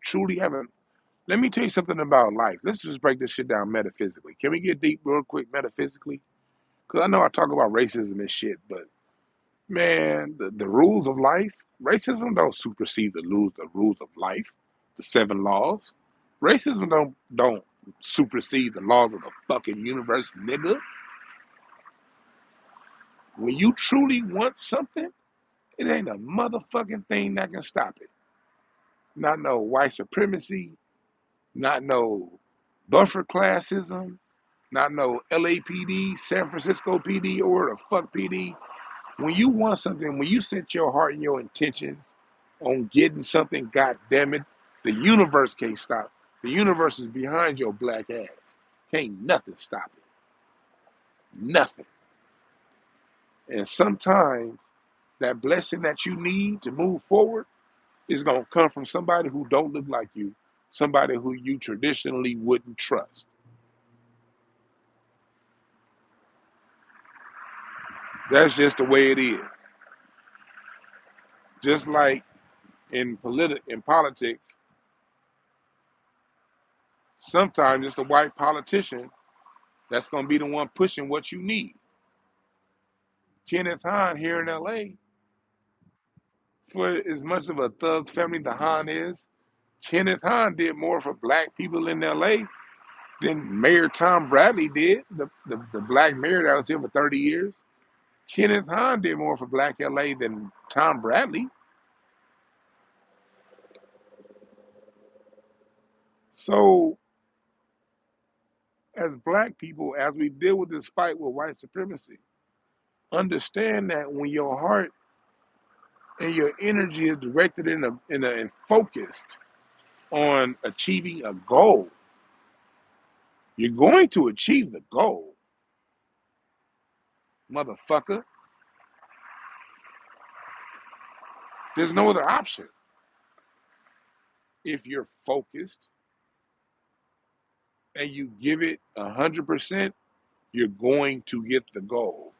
truly haven't, Let me tell you something about life. Let's just break this shit down metaphysically. Can we get deep real quick metaphysically? Because I know I talk about racism and shit, but man, the rules of life, racism don't supersede the rules of life, the seven laws. Racism don't supersede the laws of the fucking universe, nigga. When you truly want something, it ain't a motherfucking thing that can stop it. Not no white supremacy, not no buffer classism, not no LAPD, San Francisco PD, or the fuck PD. When you want something, when you set your heart and your intentions on getting something, god damn it, the universe can't stop. The universe is behind your black ass. Can't nothing stop it. Nothing. And sometimes that blessing that you need to move forward is gonna come from somebody who don't look like you, somebody who you traditionally wouldn't trust. That's just the way it is. Just like in politics, sometimes it's the white politician that's gonna be the one pushing what you need. Kenneth Hahn here in LA, for as much of a thug family the Hahn is, Kenneth Hahn did more for black people in LA than Mayor Tom Bradley did, the black mayor that was here for 30 years. Kenneth Hahn did more for black LA than Tom Bradley. So, as black people, as we deal with this fight with white supremacy, understand that when your heart and your energy is directed and focused on achieving a goal, you're going to achieve the goal, motherfucker. There's no other option. If you're focused and you give it 100%, you're going to get the goal.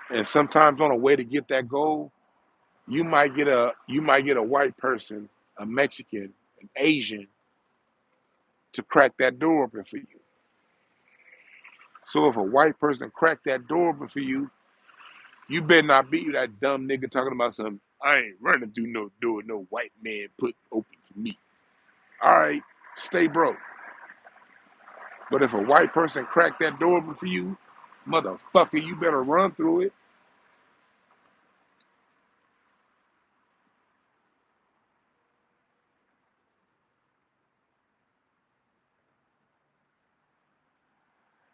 And sometimes on a way to get that goal, you might get a white person, a Mexican, an Asian to crack that door open for you. So if a white person crack that door open for you, you better not be that dumb nigga talking about something. I ain't running through no door no white man put open for me. All right, stay broke. But if a white person crack that door open for you, motherfucker, you better run through it.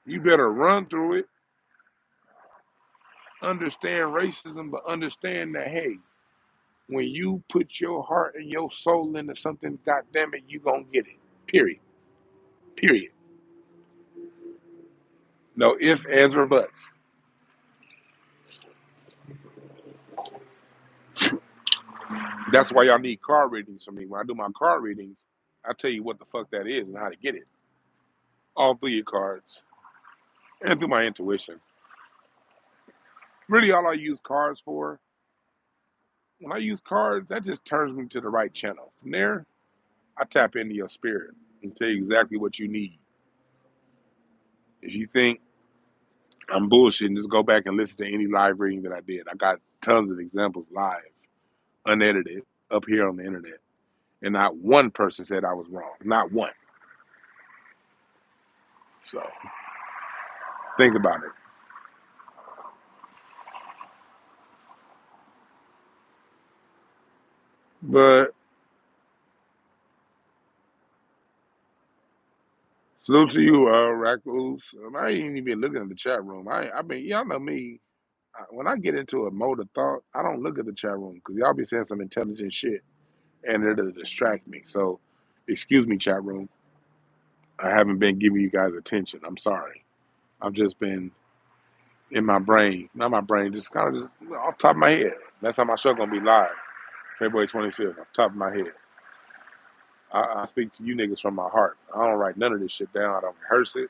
You better run through it. Understand racism, but understand that, hey, when you put your heart and your soul into something, goddamn it, you gonna get it. Period. Period. No ifs, ands, or buts. That's why y'all need card readings from me. When I do my card readings, I tell you what the fuck that is and how to get it. All through your cards and through my intuition. Really, all I use cards for, when I use cards, that just turns me to the right channel. From there, I tap into your spirit and tell you exactly what you need. If you think I'm bullshitting, just go back and listen to any live reading that I did. I got tons of examples live, unedited, up here on the internet. And not one person said I was wrong. Not one. So think about it. But salute to you, Raccoons. I ain't even looking at the chat room. I mean, y'all know me. When I get into a mode of thought, I don't look at the chat room because y'all be saying some intelligent shit and it'll distract me. So, excuse me, chat room. I haven't been giving you guys attention. I'm sorry. I've just been in my brain, not my brain, just kind of just off the top of my head. That's how my show gonna be live, February 25th, off the top of my head. I speak to you niggas from my heart. I don't write none of this shit down. I don't rehearse it.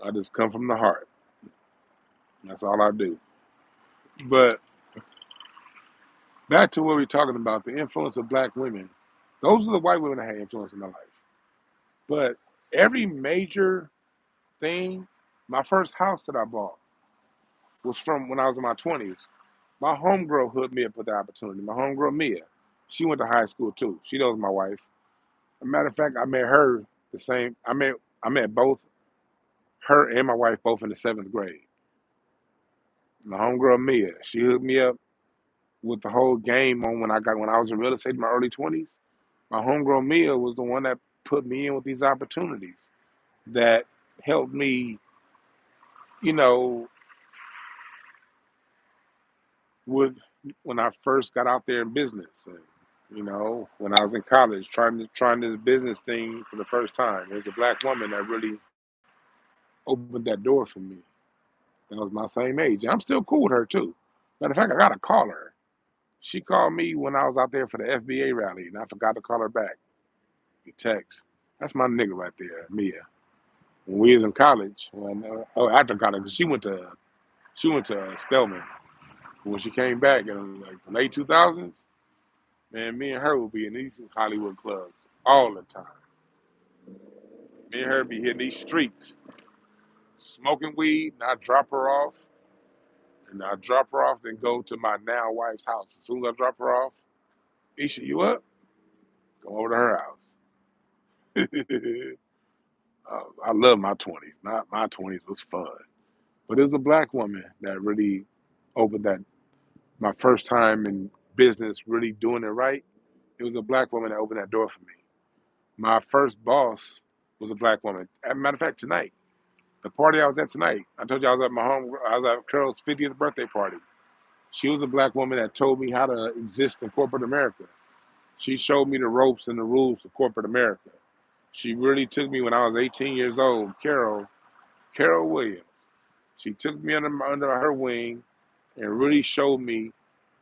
I just come from the heart. That's all I do. But back to what we're talking about, the influence of black women. Those are the white women that had influence in my life. But every major thing, my first house that I bought was from when I was in my 20s. My homegirl hooked me up with the opportunity. My homegirl Mia, she went to high school too. She knows my wife. As a matter of fact, I met her the same. I met both her and my wife both in the 7th grade. My homegirl Mia, she hooked me up with the whole game on when I was in real estate in my early 20s. My homegirl Mia was the one that put me in with these opportunities that helped me, you know, with when I first got out there in business, and when I was in college trying this business thing for the first time. There's a black woman that really opened that door for me. That was my same age. And I'm still cool with her too. Matter of fact, I gotta call her. She called me when I was out there for the FBA rally, and I forgot to call her back. You text. That's my nigga right there, Mia. When we was in college, after college, she went to Spelman. When she came back in like the late 2000s, man, me and her would be in these Hollywood clubs all the time. Me and her be hitting these streets, smoking weed, and I drop her off. And I drop her off, then go to my now wife's house. As soon as I drop her off, Isha, you up? Go over to her house. I love my 20s. My 20s was fun. But it was a black woman that really opened that, my first time in business really doing it right. It was a black woman that opened that door for me. My first boss was a black woman. As a matter of fact, tonight, the party I was at tonight, I told you I was at Carol's 50th birthday party. She was a black woman that told me how to exist in corporate America. She showed me the ropes and the rules of corporate America. She really took me when I was 18 years old, Carol Williams. She took me under her wing and really showed me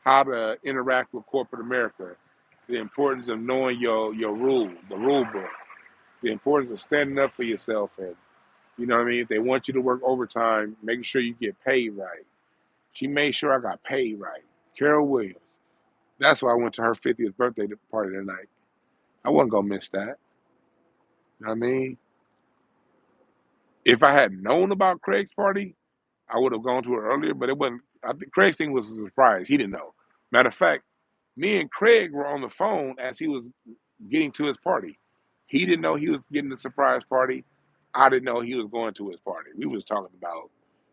how to interact with corporate America, the importance of knowing your rule, the rule book, the importance of standing up for yourself, and you know what I mean. If they want you to work overtime, making sure you get paid right. She made sure I got paid right. Carol Williams. That's why I went to her 50th birthday party tonight. I wasn't gonna miss that. You know what I mean? If I had known about Craig's party, I would have gone to it earlier, but it wasn't. I think Craig's thing was a surprise. He didn't know. Matter of fact, me and Craig were on the phone as he was getting to his party. He didn't know he was getting the surprise party. I didn't know he was going to his party. We was talking about,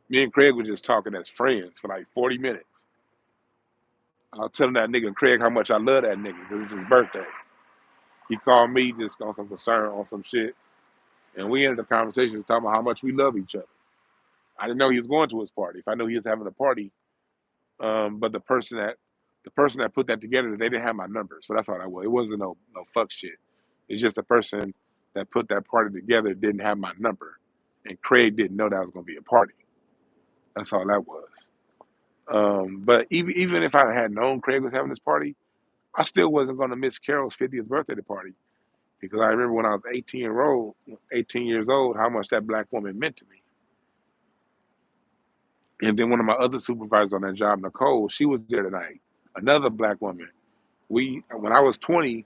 me and Craig were just talking as friends for like 40 minutes. I was telling that nigga Craig how much I love that nigga because it's his birthday. He called me just on some concern on some shit, and we ended the conversation talking about how much we love each other. I didn't know he was going to his party. If I knew he was having a party, but the person that put that together, they didn't have my number, so that's all that was. It wasn't no fuck shit. It's just the person that put that party together didn't have my number, and Craig didn't know that was going to be a party. That's all that was. But even if I had known Craig was having this party, I still wasn't going to miss Carol's 50th birthday party because I remember when I was 18 years old, how much that black woman meant to me. And then one of my other supervisors on that job, Nicole, she was there tonight. Another black woman. When I was 20,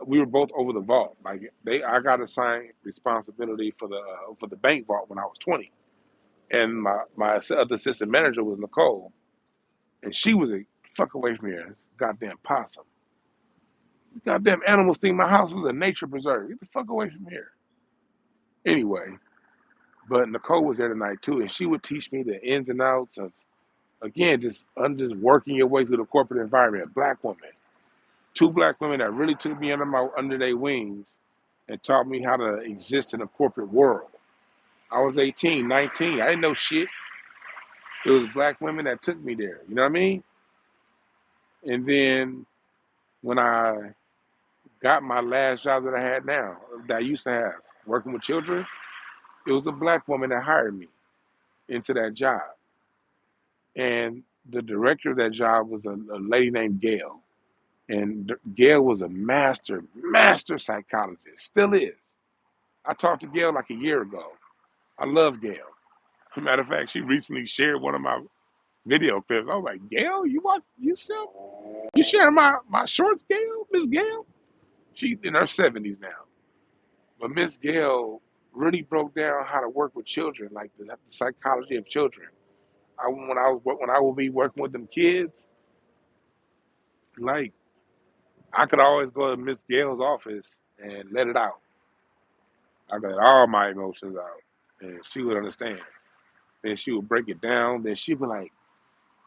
we were both over the vault. I got assigned responsibility for the bank vault when I was 20, and my other assistant manager was Nicole, and she was a fuck away from here. This goddamn possum. These goddamn animals think my house was a nature preserve. Get the fuck away from here. Anyway, but Nicole was there tonight too, and she would teach me the ins and outs of, again, just working your way through the corporate environment. Black woman, two black women that really took me under their wings and taught me how to exist in a corporate world. I was 18, 19. I didn't know shit. It was black women that took me there. You know what I mean? And then when I got my last job that I had now, that I used to have, working with children, it was a black woman that hired me into that job. And the director of that job was a lady named Gail. And Gail was a master psychologist, still is. I talked to Gail like a year ago. I love Gail. Matter of fact, she recently shared one of my video clips. I was like, Gail, you sharing my shorts, Gail, Miss Gail? She's in her 70s now. But Miss Gail really broke down how to work with children, like the psychology of children. When I will be working with them kids, like I could always go to Miss Gail's office and let it out. I got all my emotions out, and she would understand. Then she would break it down. Then she'd be like,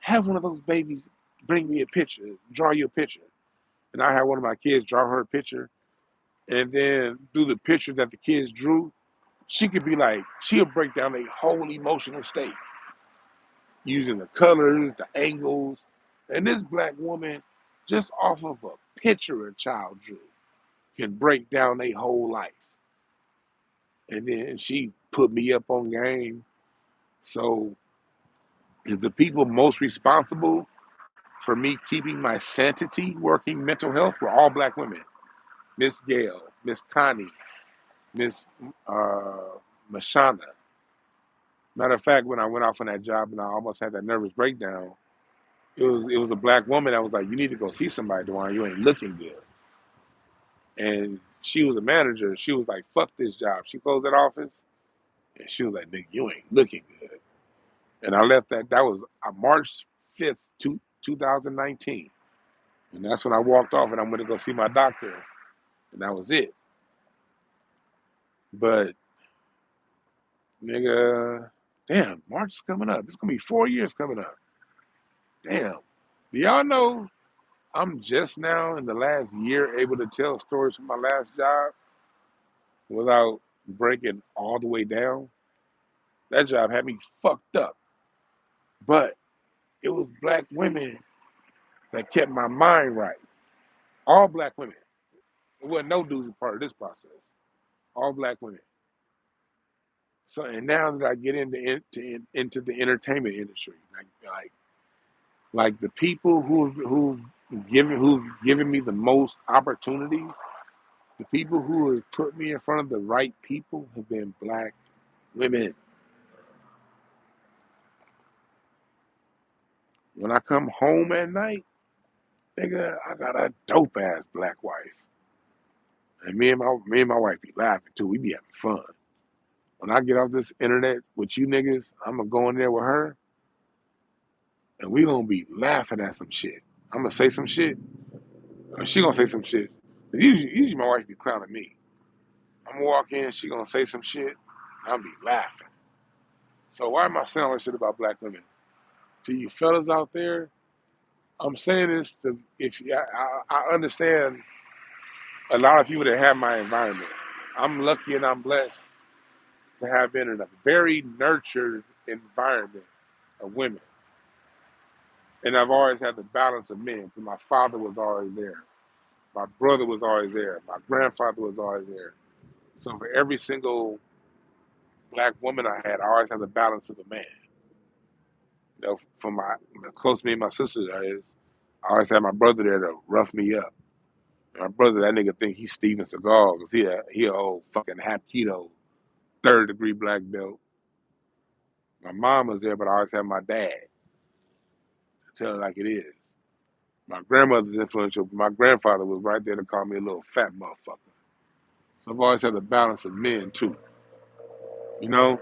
"Have one of those babies bring me a picture, draw you a picture." And I had one of my kids draw her a picture, and then through the picture that the kids drew, she could be like, she'll break down a whole emotional state using the colors, the angles. And this black woman, just off of a picture a child drew, can break down their whole life. And then she put me up on game. So the people most responsible for me keeping my sanity working mental health were all black women. Miss Gail, Miss Connie, Miss uh, Mashana. Matter of fact, when I went off on that job and I almost had that nervous breakdown, it was a black woman that was like, "You need to go see somebody, Dwan. You ain't looking good." And she was a manager. She was like, "Fuck this job." She closed that office, and she was like, "Nigga, you ain't looking good." And I left that. That was March 5th, 2019, and that's when I walked off and I went to go see my doctor, and that was it. But nigga, damn, March is coming up. It's gonna be 4 years coming up. Damn. Do y'all know I'm just now in the last year able to tell stories from my last job without breaking all the way down? That job had me fucked up. But it was black women that kept my mind right. All black women. It wasn't no dudes a part of this process. All black women. So and now that I get into the entertainment industry, like the people who've given me the most opportunities, the people who have put me in front of the right people have been black women. When I come home at night, nigga, I got a dope ass black wife. And me and my wife be laughing too. We be having fun. When I get off this internet with you niggas, I'm gonna go in there with her and we gonna be laughing at some shit. I'm gonna say some shit, and she gonna say some shit. Usually my wife be clowning me. I'm gonna walk in, she gonna say some shit, and I'll be laughing. So why am I saying all this shit about black women? To you fellas out there, I'm saying this to if I understand a lot of people that have my environment. I'm lucky and I'm blessed to have been in a very nurtured environment of women. And I've always had the balance of men because my father was always there. My brother was always there. My grandfather was always there. So for every single black woman I always had the balance of a man. You know, for my close me and my sister is, I always had my brother there to rough me up. My brother, that nigga think he's Steven Seagal because he a old fucking Hapkido, third degree black belt. My mom was there, but I always had my dad to tell it like it is. My grandmother's influential, but my grandfather was right there to call me a little fat motherfucker. So I've always had the balance of men too, you know?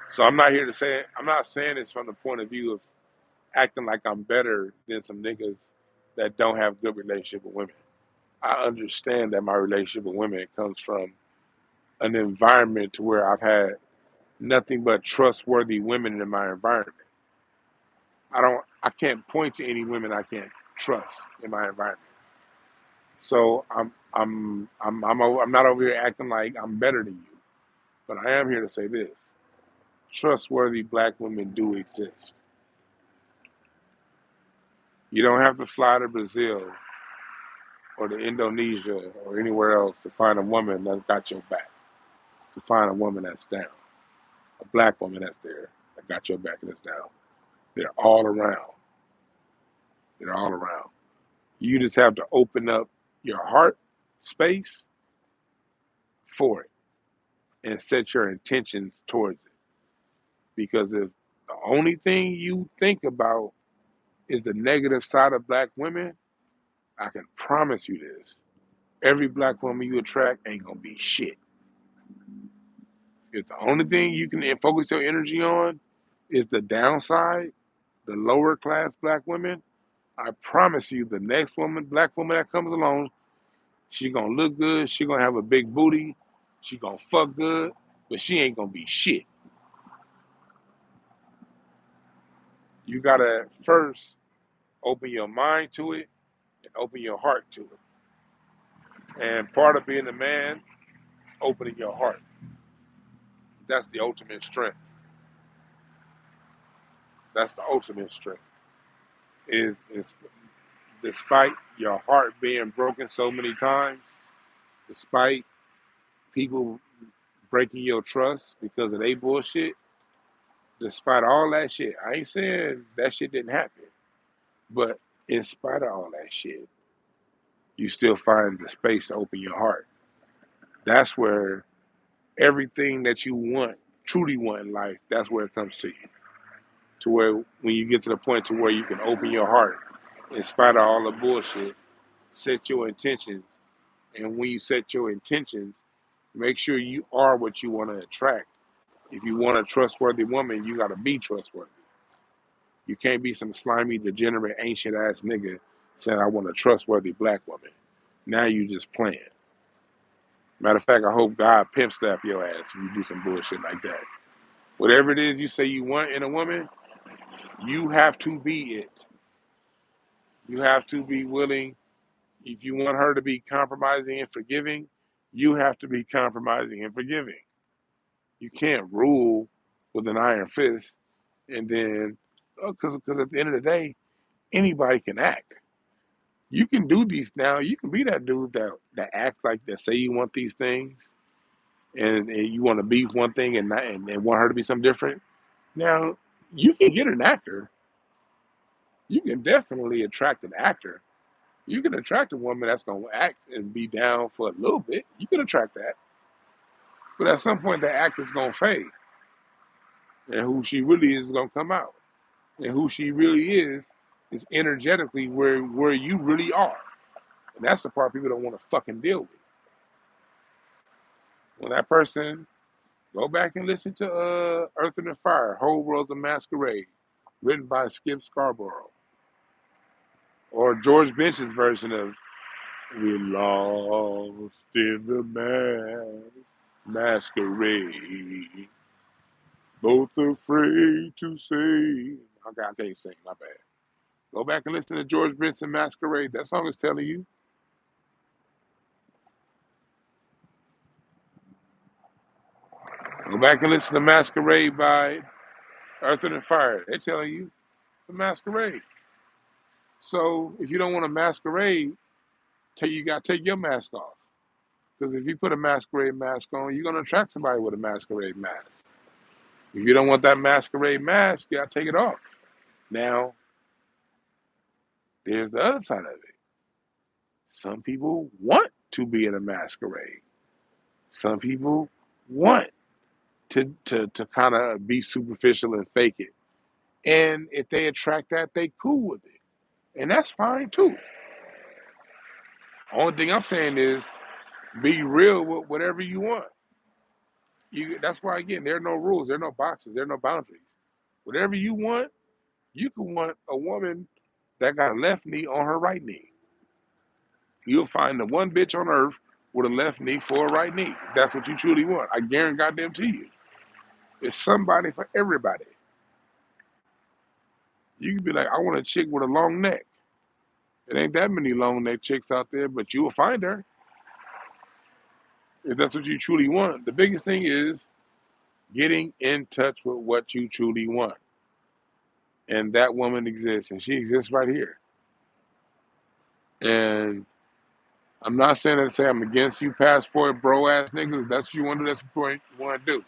So I'm not saying this from the point of view of acting like I'm better than some niggas that don't have good relationship with women. I understand that my relationship with women comes from an environment to where I've had nothing but trustworthy women in my environment. I can't point to any women I can't trust in my environment. So I'm not over here acting like I'm better than you, but I am here to say this: trustworthy black women do exist. You don't have to fly to Brazil or to Indonesia or anywhere else to find a woman that's got your back. To find a woman that's down, a black woman that's there that got your back and is down. They're all around. They're all around. You just have to open up your heart space for it and set your intentions towards it. Because if the only thing you think about is the negative side of black women, I can promise you this. every black woman you attract ain't gonna be shit. If the only thing you can focus your energy on is the downside, the lower class black women, I promise you, the next woman, black woman that comes along, she gonna look good, she gonna have a big booty, she gonna fuck good, but she ain't gonna be shit. You gotta first open your mind to it and open your heart to it. And part of being a man, opening your heart. That's the ultimate strength. That's the ultimate strength. Is despite your heart being broken so many times, despite people breaking your trust because of they bullshit, despite all that shit, I ain't saying that shit didn't happen, but in spite of all that shit, you still find the space to open your heart. That's where everything that you want, truly want in life, that's where it comes to you. To where when you get to the point to where you can open your heart, in spite of all the bullshit, set your intentions. And when you set your intentions, make sure you are what you want to attract. If you want a trustworthy woman, you got to be trustworthy. You can't be some slimy, degenerate, ancient ass nigga saying, I want a trustworthy black woman. Now you just playing. Matter of fact, I hope God pimp slap your ass if you do some bullshit like that. Whatever it is you say you want in a woman, you have to be it. You have to be willing. If you want her to be compromising and forgiving, you have to be compromising and forgiving. You can't rule with an iron fist and then, because at the end of the day, anybody can act. You can do these now. You can be that dude that acts like that, say you want these things, and you want to be one thing and want her to be something different. Now, you can get an actor. You can definitely attract an actor. You can attract a woman that's going to act and be down for a little bit. You can attract that. But at some point, that actor's going to fade. And who she really is going to come out. And who she really is energetically where you really are. And that's the part people don't want to fucking deal with. When that person, go back and listen to Earth and the Fire, Whole World's a Masquerade, written by Skip Scarborough. Or George Bench's version of We Lost in the Masquerade, both afraid to say. Okay, I can't sing, my bad. Go back and listen to George Benson Masquerade. That song is telling you. Go back and listen to Masquerade by Earth and Fire. They're telling you it's a masquerade. So if you don't want a masquerade, you got to take your mask off. Because if you put a masquerade mask on, you're going to attract somebody with a masquerade mask. If you don't want that masquerade mask, you got to take it off. Now, there's the other side of it. Some people want to be in a masquerade. Some people want to kind of be superficial and fake it. And if they attract that, they cool with it. And that's fine too. Only thing I'm saying is be real with whatever you want. That's why, again, there are no rules, there are no boxes, there are no boundaries. Whatever you want, you can want a woman that got a left knee on her right knee. You'll find the one bitch on earth with a left knee for a right knee. That's what you truly want. I guarantee goddamn to you. It's somebody for everybody. You can be like, I want a chick with a long neck. It ain't that many long neck chicks out there, but you will find her if that's what you truly want. The biggest thing is getting in touch with what you truly want. And that woman exists, and she exists right here. And I'm not saying that to say I'm against you passport bro ass niggas. That's what you want to do. That's what you want to do.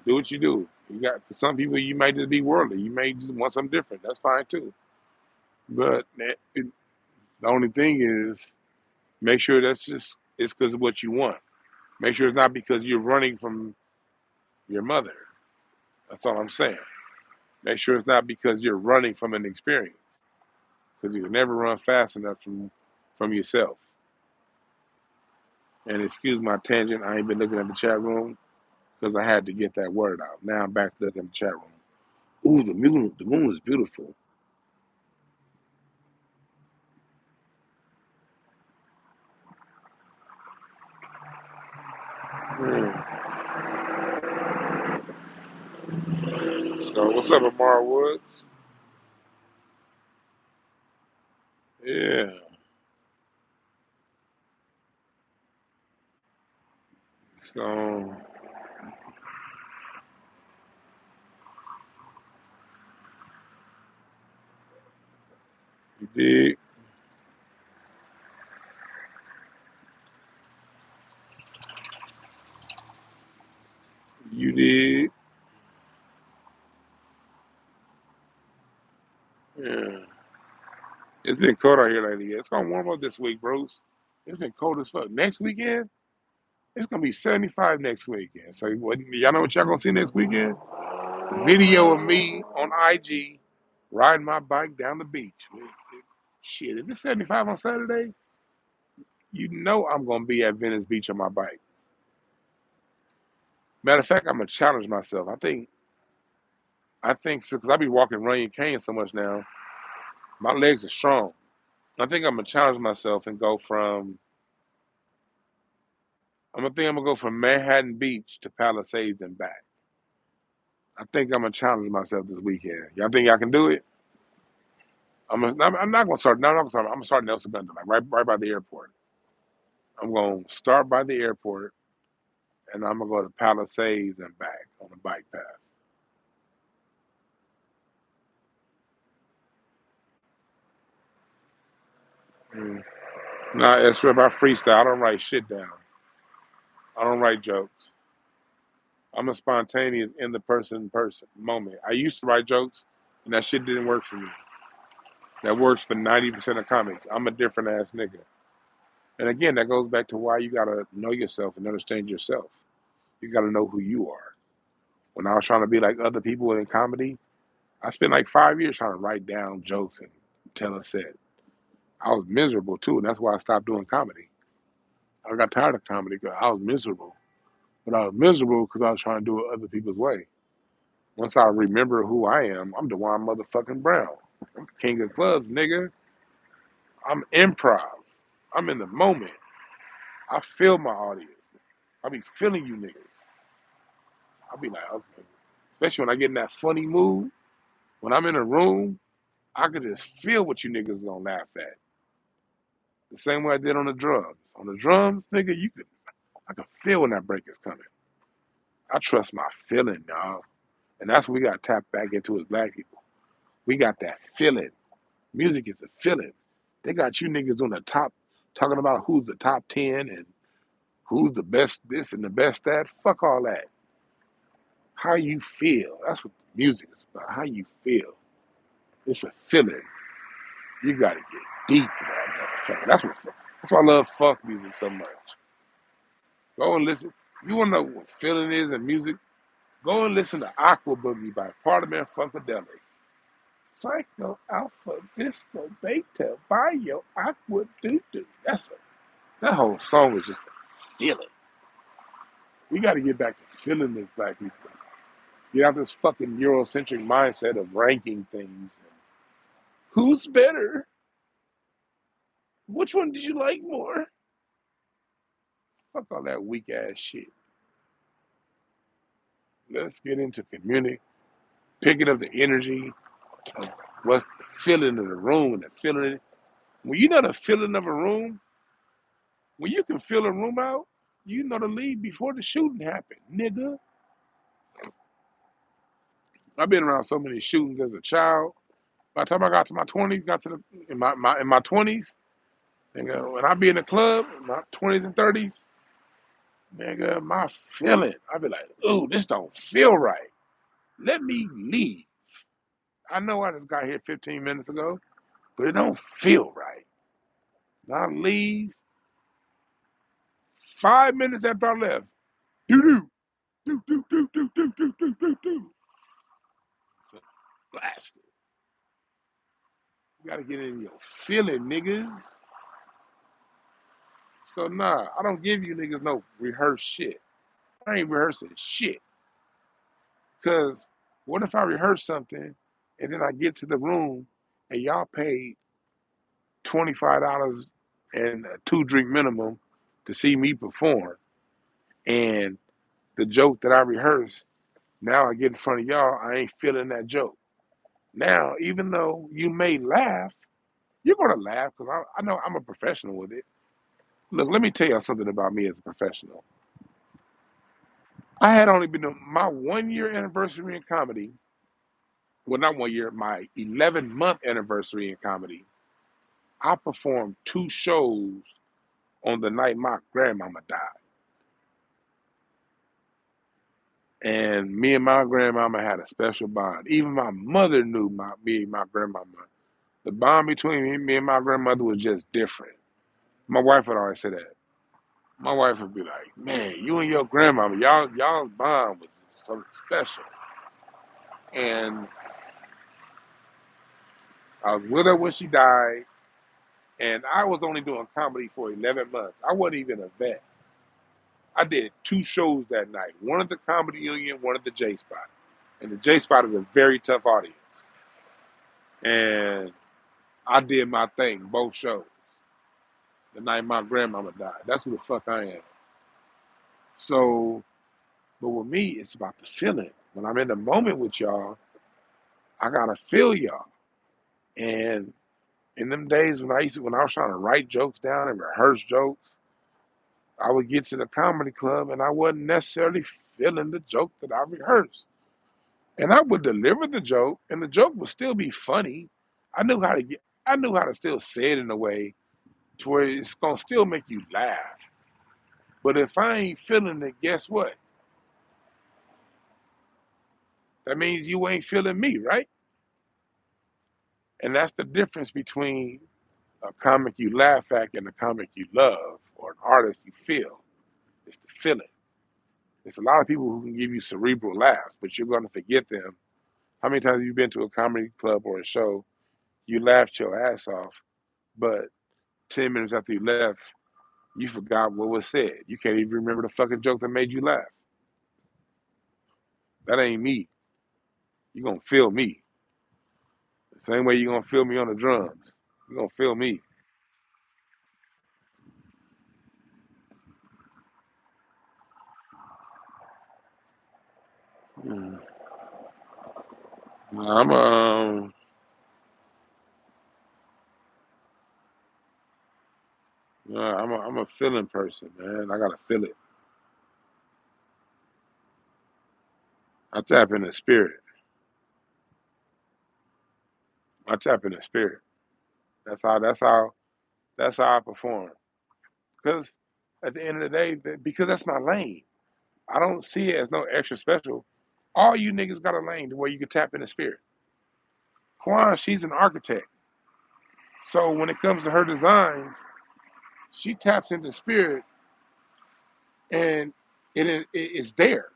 Do what you do. You got some people, you might just be worldly. You may just want something different. That's fine too. But the only thing is, make sure that's just it's because of what you want. Make sure it's not because you're running from your mother. That's all I'm saying. Make sure it's not because you're running from an experience. Because you can never run fast enough from yourself. And excuse my tangent, I ain't been looking at the chat room because I had to get that word out. Now I'm back to looking at the chat room. Ooh, the moon is beautiful. Mm. So what's up, Amar Woods? Yeah. So you did, you did. Yeah. It's been cold out here lately. It's gonna warm up this week, bros. It's been cold as fuck. Next weekend, it's gonna be 75 next weekend. So y'all know what y'all gonna see next weekend? Video of me on IG riding my bike down the beach. Shit, if it's 75 on Saturday, you know I'm gonna be at Venice Beach on my bike. Matter of fact, I'm gonna challenge myself. I think so, because I be walking running cane so much now. My legs are strong. I think I'm gonna challenge myself and go from. I'm gonna go from Manhattan Beach to Palisades and back. I think I'm gonna challenge myself this weekend. Y'all think y'all can do it? I'm not gonna start. No, I'm not gonna start. I'm gonna start in Nelson Bender, like right by the airport. I'm gonna start by the airport, and I'm gonna go to Palisades and back on the bike path. Mm. Nah, it's about freestyle. I don't write shit down. I don't write jokes. I'm a spontaneous in the person moment. I used to write jokes, and that shit didn't work for me. That works for 90% of comics. I'm a different ass nigga. And again, that goes back to why you gotta know yourself and understand yourself. You gotta know who you are. When I was trying to be like other people in comedy, I spent like 5 years trying to write down jokes and tell a set. I was miserable too, and that's why I stopped doing comedy. I got tired of comedy because I was miserable. But I was miserable because I was trying to do it other people's way. Once I remember who I am, I'm Dwan motherfucking Brown. I'm king of clubs, nigga. I'm improv. I'm in the moment. I feel my audience. I be feeling you niggas. I'll be like, okay. Especially when I get in that funny mood. When I'm in a room, I can just feel what you niggas gonna laugh at. The same way I did on the drums. On the drums, nigga, I can feel when that break is coming. I trust my feeling, dog. And that's what we got to tap back into as black people. We got that feeling. Music is a feeling. They got you niggas on the top talking about who's the top 10 and who's the best this and the best that. Fuck all that. How you feel. That's what music is about. How you feel. It's a feeling. You got to get deep in that motherfucker. That's why I love funk music so much. Go and listen. If you want to know what feeling is in music, go and listen to Aqua Boogie by Parliament Funkadelic. Psycho Alpha Disco Beta Bio Aqua Doo Doo. That whole song is just a feeling. We got to get back to feeling this, black people. Get out this fucking Eurocentric mindset of ranking things. Who's better? Which one did you like more? Fuck all that weak ass shit. Let's get into community, picking up the energy of what's the feeling of the room and the feeling. When you know the feeling of a room, when you can feel a room out, you know the lead before the shooting happened, nigga. I've been around so many shootings as a child. By the time I got to my 20s, got to in my 20s, nigga, when I be in the club, in my 20s and 30s, nigga, my feeling, I be like, ooh, this don't feel right. Let me leave. I know I just got here 15 minutes ago, but it don't feel right. I leave 5 minutes after I left. Do do do do do do do do do do do. So blasted. You gotta get in your feeling, niggas. So nah, I don't give you niggas no rehearsed shit. I ain't rehearsing shit. Cause what if I rehearse something and then I get to the room and y'all paid $25 and a 2 drink minimum to see me perform, and the joke that I rehearsed, now I get in front of y'all, I ain't feeling that joke. Now, even though you may laugh, you're gonna laugh because I know I'm a professional with it. Look, let me tell y'all something about me as a professional. I had only been to my 1 year anniversary in comedy. Well, not 1 year, my 11-month anniversary in comedy. I performed 2 shows on the night my grandmama died. And me and my grandmama had a special bond. Even my mother knew me and my grandmama. The bond between me and my grandmother was just different. My wife would always say that. My wife would be like, "Man, you and your grandmama, y'all's bond was something special." And I was with her when she died, and I was only doing comedy for 11 months. I wasn't even a vet. I did 2 shows that night. One at the Comedy Union, one at the J Spot. And the J Spot is a very tough audience. And I did my thing, both shows. The night my grandmama died. That's who the fuck I am. So, but with me, it's about the feeling. When I'm in the moment with y'all, I gotta feel y'all. And in them days when I was trying to write jokes down and rehearse jokes, I would get to the comedy club and I wasn't necessarily feeling the joke that I rehearsed. And I would deliver the joke, and the joke would still be funny. I knew how to still say it in a way to where it's gonna still make you laugh. But if I ain't feeling it, guess what? That means you ain't feeling me, right? And that's the difference between a comic you laugh at and a comic you love, or an artist you feel. It's the feeling. There's a lot of people who can give you cerebral laughs, but you're going to forget them. How many times have you been to a comedy club or a show, you laughed your ass off, but 10 minutes after you left, you forgot what was said. You can't even remember the fucking joke that made you laugh. That ain't me. You're going to feel me. The same way you're going to feel me on the drums. You're going to feel me. Mm. I'm I'm a feeling person, man. I gotta feel it. I tap in the spirit. I tap in the spirit. That's how. That's how. That's how I perform. Because at the end of the day, because that's my lane. I don't see it as no extra special. All you niggas got a lane to where you can tap in the spirit. Kwan, she's an architect. So when it comes to her designs, she taps into spirit and it's there.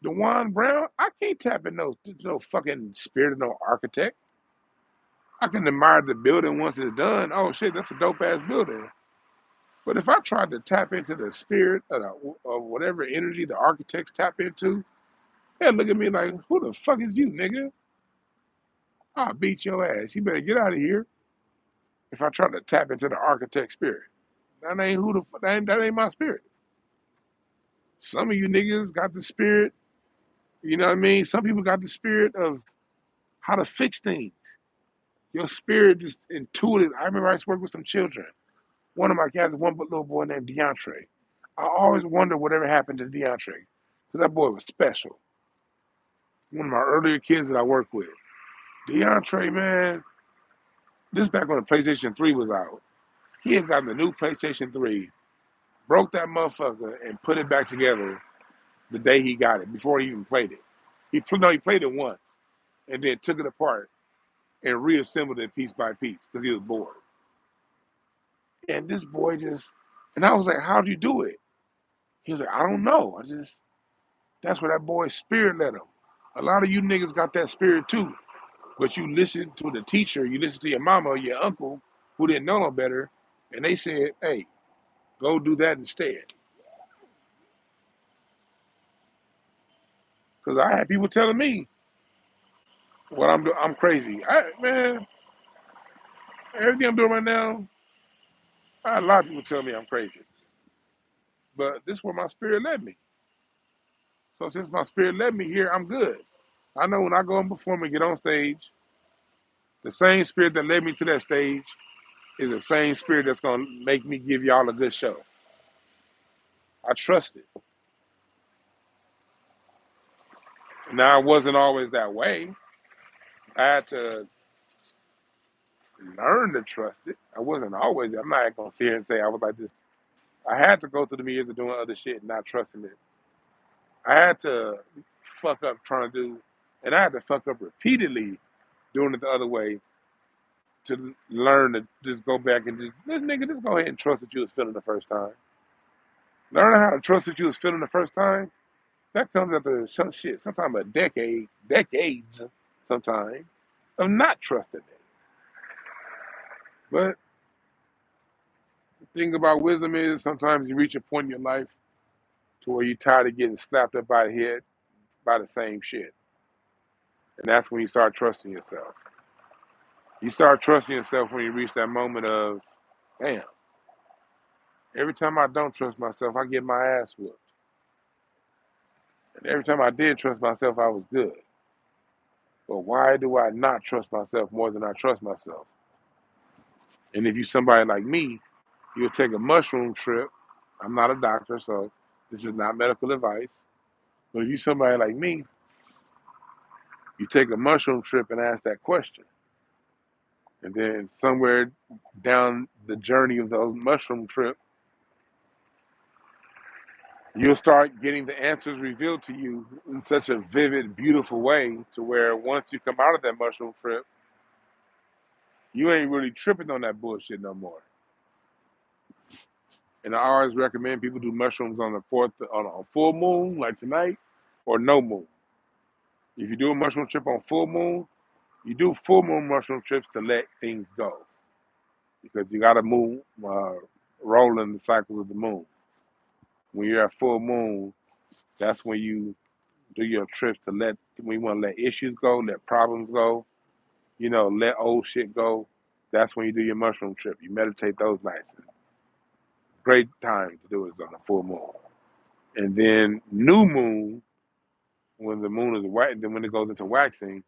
DwannBrown, I can't tap in no fucking spirit of no architect. I can admire the building once it's done. Oh shit, that's a dope ass building. But if I tried to tap into the spirit of whatever energy the architects tap into, they'll look at me like, who the fuck is you, nigga? I'll beat your ass. You better get out of here. If I try to tap into the architect spirit, that ain't my spirit. Some of you niggas got the spirit, you know what I mean? Some people got the spirit of how to fix things. Your spirit just intuitive. I remember I used to work with some children. One of my cats, one little boy named DeAndre. I always wonder whatever happened to DeAndre, because that boy was special. One of my earlier kids that I worked with. DeAndre, man, this back when the PlayStation 3 was out. He had gotten the new PlayStation 3, broke that motherfucker, and put it back together the day he got it, before he even played it. He played it once, and then took it apart and reassembled it piece by piece because he was bored. And this boy and I was like, how'd you do it? He was like, I don't know. That's where that boy's spirit led him. A lot of you niggas got that spirit too, but you listen to the teacher, you listen to your mama or your uncle who didn't know no better, and they said, hey, Go do that instead. Because I had people telling me what I'm doing. I'm crazy. Man, everything I'm doing right now, I had a lot of people tell me I'm crazy. But this is where my spirit led me. So since my spirit led me here, I'm good. I know when I go and perform and get on stage, the same spirit that led me to that stage is the same spirit that's going to make me give y'all a good show. I trust it. Now, it wasn't always that way. I had to learn to trust it. I wasn't always, I'm not going to sit here and say I was like this. I had to go through the years of doing other shit and not trusting it. I had to fuck up trying to do, and I had to fuck up repeatedly doing it the other way to learn to just go back and just go ahead and trust that you was feeling the first time. Learning how to trust that you was feeling the first time, that comes after some shit, sometimes decades, sometimes, of not trusting it. But the thing about wisdom is sometimes you reach a point in your life to where you're tired of getting slapped up by the head by the same shit. And that's when you start trusting yourself. You start trusting yourself when you reach that moment of, damn, every time I don't trust myself, I get my ass whooped. And every time I did trust myself, I was good. But why do I not trust myself more than I trust myself? And if you're somebody like me, you'll take a mushroom trip. I'm not a doctor, so this is not medical advice. But if you're somebody like me, you take a mushroom trip and ask that question. And then somewhere down the journey of those mushroom trip, you'll start getting the answers revealed to you in such a vivid, beautiful way to where once you come out of that mushroom trip, you ain't really tripping on that bullshit no more. And I always recommend people do mushrooms on a full moon, like tonight, or no moon. If you do a mushroom trip on full moon, you do full moon mushroom trips to let things go. Because you got to move, rolling the cycles of the moon. When you're at full moon, that's when you do your trips when you want to let issues go, let problems go, let old shit go. That's when you do your mushroom trip. You meditate those nights. Great time to do it is on a full moon. And then new moon, when the moon is then when it goes into waxing,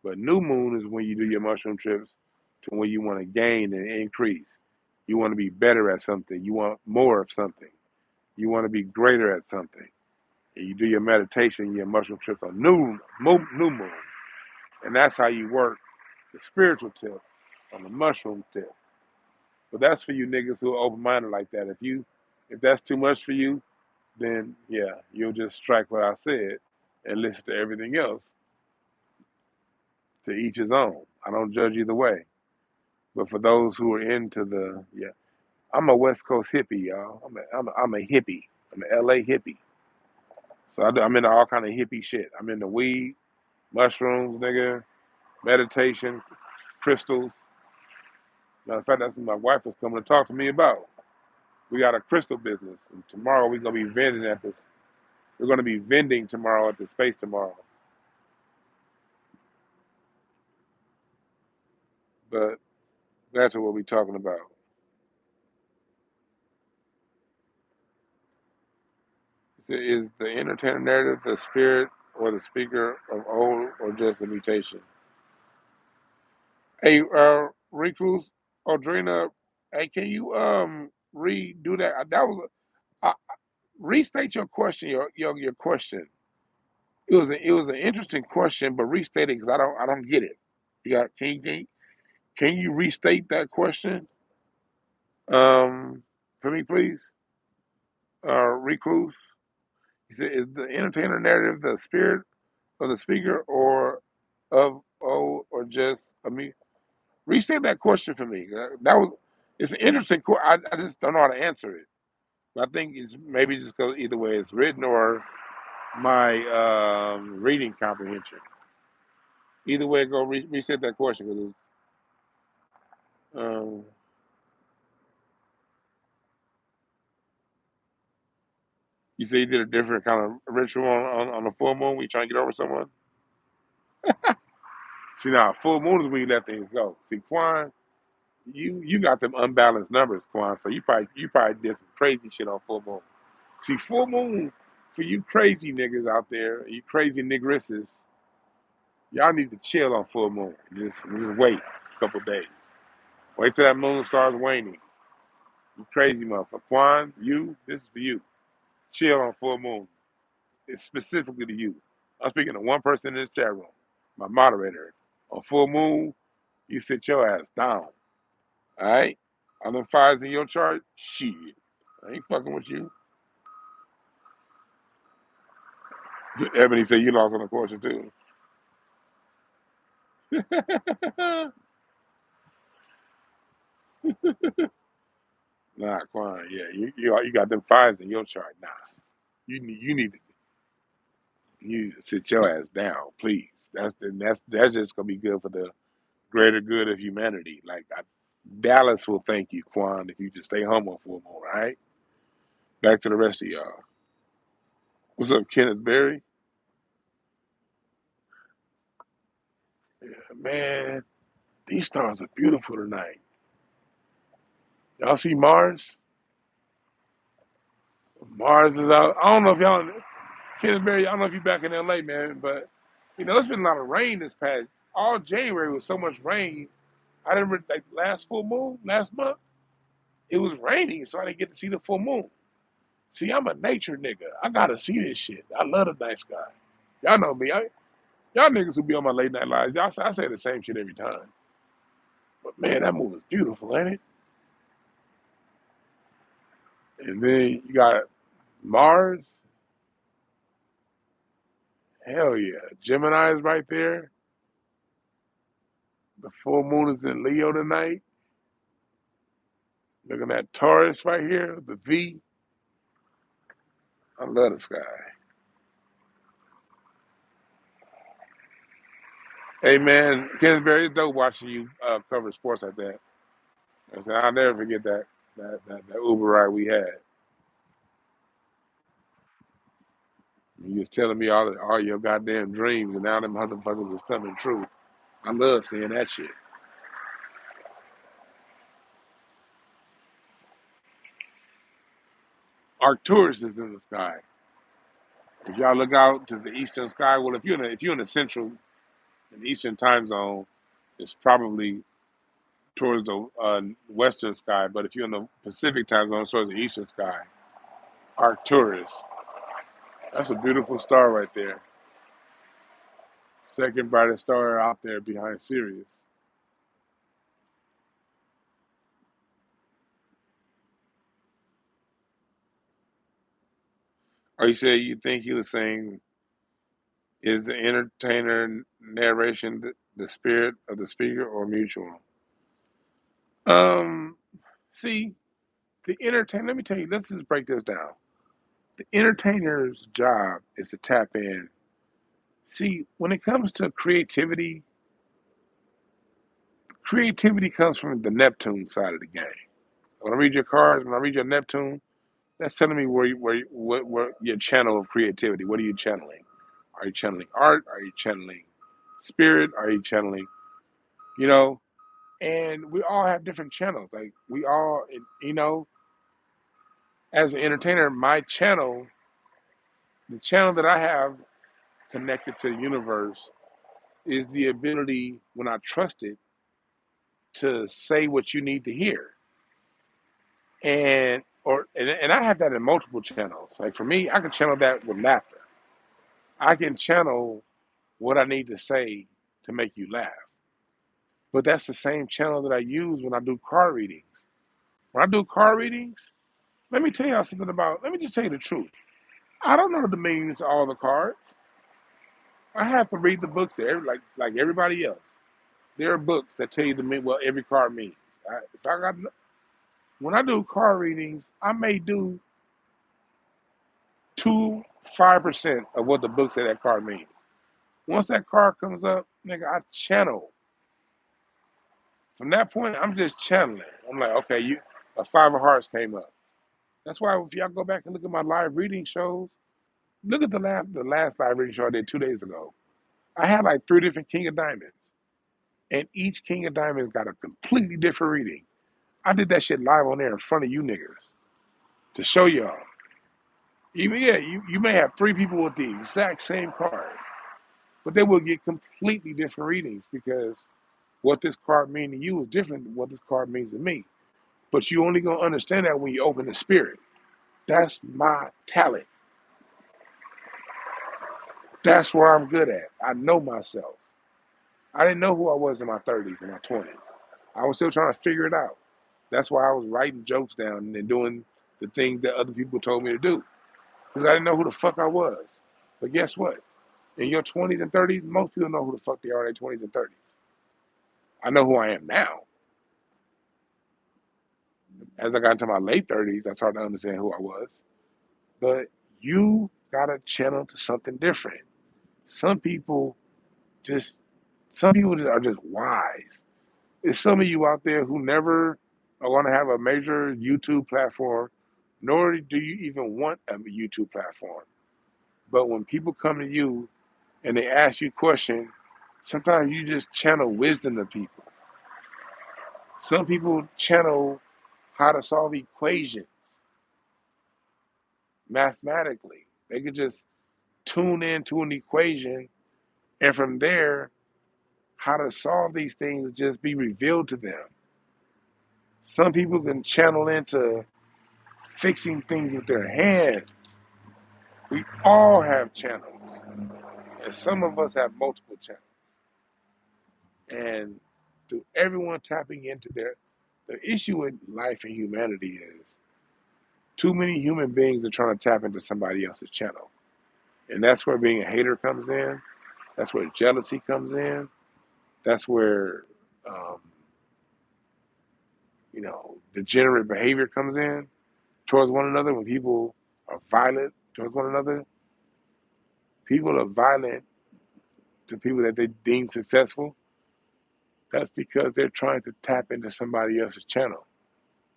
but new moon is when you do your mushroom trips to when you want to gain and increase. You want to be better at something. You want more of something. You want to be greater at something. And you do your meditation, your mushroom trips on new moon. And that's how you work the spiritual tip on the mushroom tip. But that's for you niggas who are open-minded like that. If that's too much for you, then yeah, you'll just strike what I said and listen to everything else. To each his own. I don't judge either way. But for those who are into I'm a West Coast hippie, y'all. I'm a hippie. I'm an LA hippie. So I'm into all kind of hippie shit. I'm into weed, mushrooms, nigga, meditation, crystals. Matter of fact, that's what my wife was coming to talk to me about. We got a crystal business, and tomorrow we're gonna be vending at this. We're gonna be vending tomorrow at the space tomorrow. But that's what we're talking about. Is the entertainer narrative the spirit or the speaker of old or just a mutation? Hey, Recluse, Audrina, hey, can you redo that? Uh, restate your question. Your question. It was an interesting question, but restate it because I don't get it. Can you restate that question? For me, please. Recluse. He said, is the entertainer narrative the spirit of the speaker or just restate that question for me. It's an interesting question. I just don't know how to answer it. I think it's maybe just because either way it's written or my reading comprehension. Either way, go reset that question because um, You say you did a different kind of ritual on the full moon when you trying to get over someone? See, now, full moon is when you let things go. See, Quan, you got them unbalanced numbers, Quan, so you probably did some crazy shit on full moon. See, full moon, for you crazy niggas out there, you crazy niggeresses, y'all need to chill on full moon. Just wait a couple days. Wait till that moon starts waning. You crazy motherfucker. Quan, this is for you. Chill on full moon. It's specifically to you. I'm speaking to one person in this chat room, my moderator. On full moon, you sit your ass down. All right? On them fives in your chart, shit. I ain't fucking with you. Ebony said you lost on the question too. Nah, Quan, yeah, you got them fives in your chart. Nah, you need to sit your ass down, please. That's just gonna be good for the greater good of humanity. Like Dallas will thank you, Quan, if you just stay home on full moon. All right. Back to the rest of y'all. What's up, Kenneth Berry? Yeah, man, these stars are beautiful tonight. Y'all see Mars? Mars is out. I don't know if y'all, Kenneth Berry, I don't know if you're back in LA, man, but it's been a lot of rain this past. All January was so much rain. I didn't like last full moon last month. It was raining, so I didn't get to see the full moon. See, I'm a nature nigga. I gotta see this shit. I love the night sky. Y'all know me. Y'all niggas who be on my late night lives, I say the same shit every time. But man, that moon is beautiful, ain't it? And then you got Mars. Hell yeah. Gemini is right there. The full moon is in Leo tonight. Looking at Taurus right here, the V. I love the sky. Hey man, Kenneth Berry, it's dope watching you cover sports like that. I'll never forget that Uber ride we had. You was telling me all your goddamn dreams, and now them motherfuckers is coming true. I love seeing that shit. Arcturus is in the sky. If y'all look out to the eastern sky, well, if you're in the central and eastern time zone, it's probably towards the western sky. But if you're in the Pacific time zone, it's towards the eastern sky. Arcturus. That's a beautiful star right there. Second brightest star out there behind Sirius. Or you said you think he was saying, is the entertainer narration the spirit of the speaker or mutual? Um, See, the entertainer, let me tell you, let's just break this down. The entertainer's job is to tap in. See, when it comes to creativity, creativity comes from the Neptune side of the game. When I read your cards, when I read your Neptune, that's telling me what your channel of creativity. What are you channeling? Are you channeling art? Are you channeling spirit? Are you channeling, you know? And we all have different channels. Like we all, as an entertainer, my channel, the channel that I have connected to the universe, is the ability, when I trust it, to say what you need to hear. And I have that in multiple channels. Like for me, I can channel that with laughter. I can channel what I need to say to make you laugh. But that's the same channel that I use when I do card readings. When I do card readings, let me tell y'all something let me just tell you the truth. I don't know the meanings of all the cards. I have to read the books there, like everybody else. There are books that tell you what every card means. When I do card readings, I may do 5% of what the book say that card means. Once that card comes up, nigga, I channel. From that point, I'm just channeling. I'm like, okay, a five of hearts came up. That's why if y'all go back and look at my live reading shows, look at the last live reading show I did 2 days ago. I had like 3 different King of Diamonds, and each King of Diamonds got a completely different reading. I did that shit live on there in front of you niggas to show y'all. Even yeah, you may have 3 people with the exact same card, but they will get completely different readings because what this card means to you is different than what this card means to me. But you only gonna understand that when you open the spirit. That's my talent. That's where I'm good at. I know myself. I didn't know who I was in my 30s and my 20s. I was still trying to figure it out. That's why I was writing jokes down and doing the things that other people told me to do. Because I didn't know who the fuck I was. But guess what? In your 20s and 30s, most people know who the fuck they are in their 20s and 30s. I know who I am now. As I got into my late 30s, I started to understand who I was. But you got to channel to something different. Some people just, some people are just wise. There's some of you out there who never are going to have a major YouTube platform, nor do you even want a YouTube platform. But when people come to you and they ask you questions, sometimes you just channel wisdom to people. Some people channel how to solve equations mathematically. They could just tune into an equation, and from there, how to solve these things just be revealed to them. Some people can channel into fixing things with their hands. We all have channels, and some of us have multiple channels. And through everyone tapping into the issue with life and humanity is too many human beings are trying to tap into somebody else's channel. And that's where being a hater comes in. That's where jealousy comes in. That's where, um, degenerate behavior comes in towards one another when people are violent towards one another. People are violent to people that they deem successful. That's because they're trying to tap into somebody else's channel,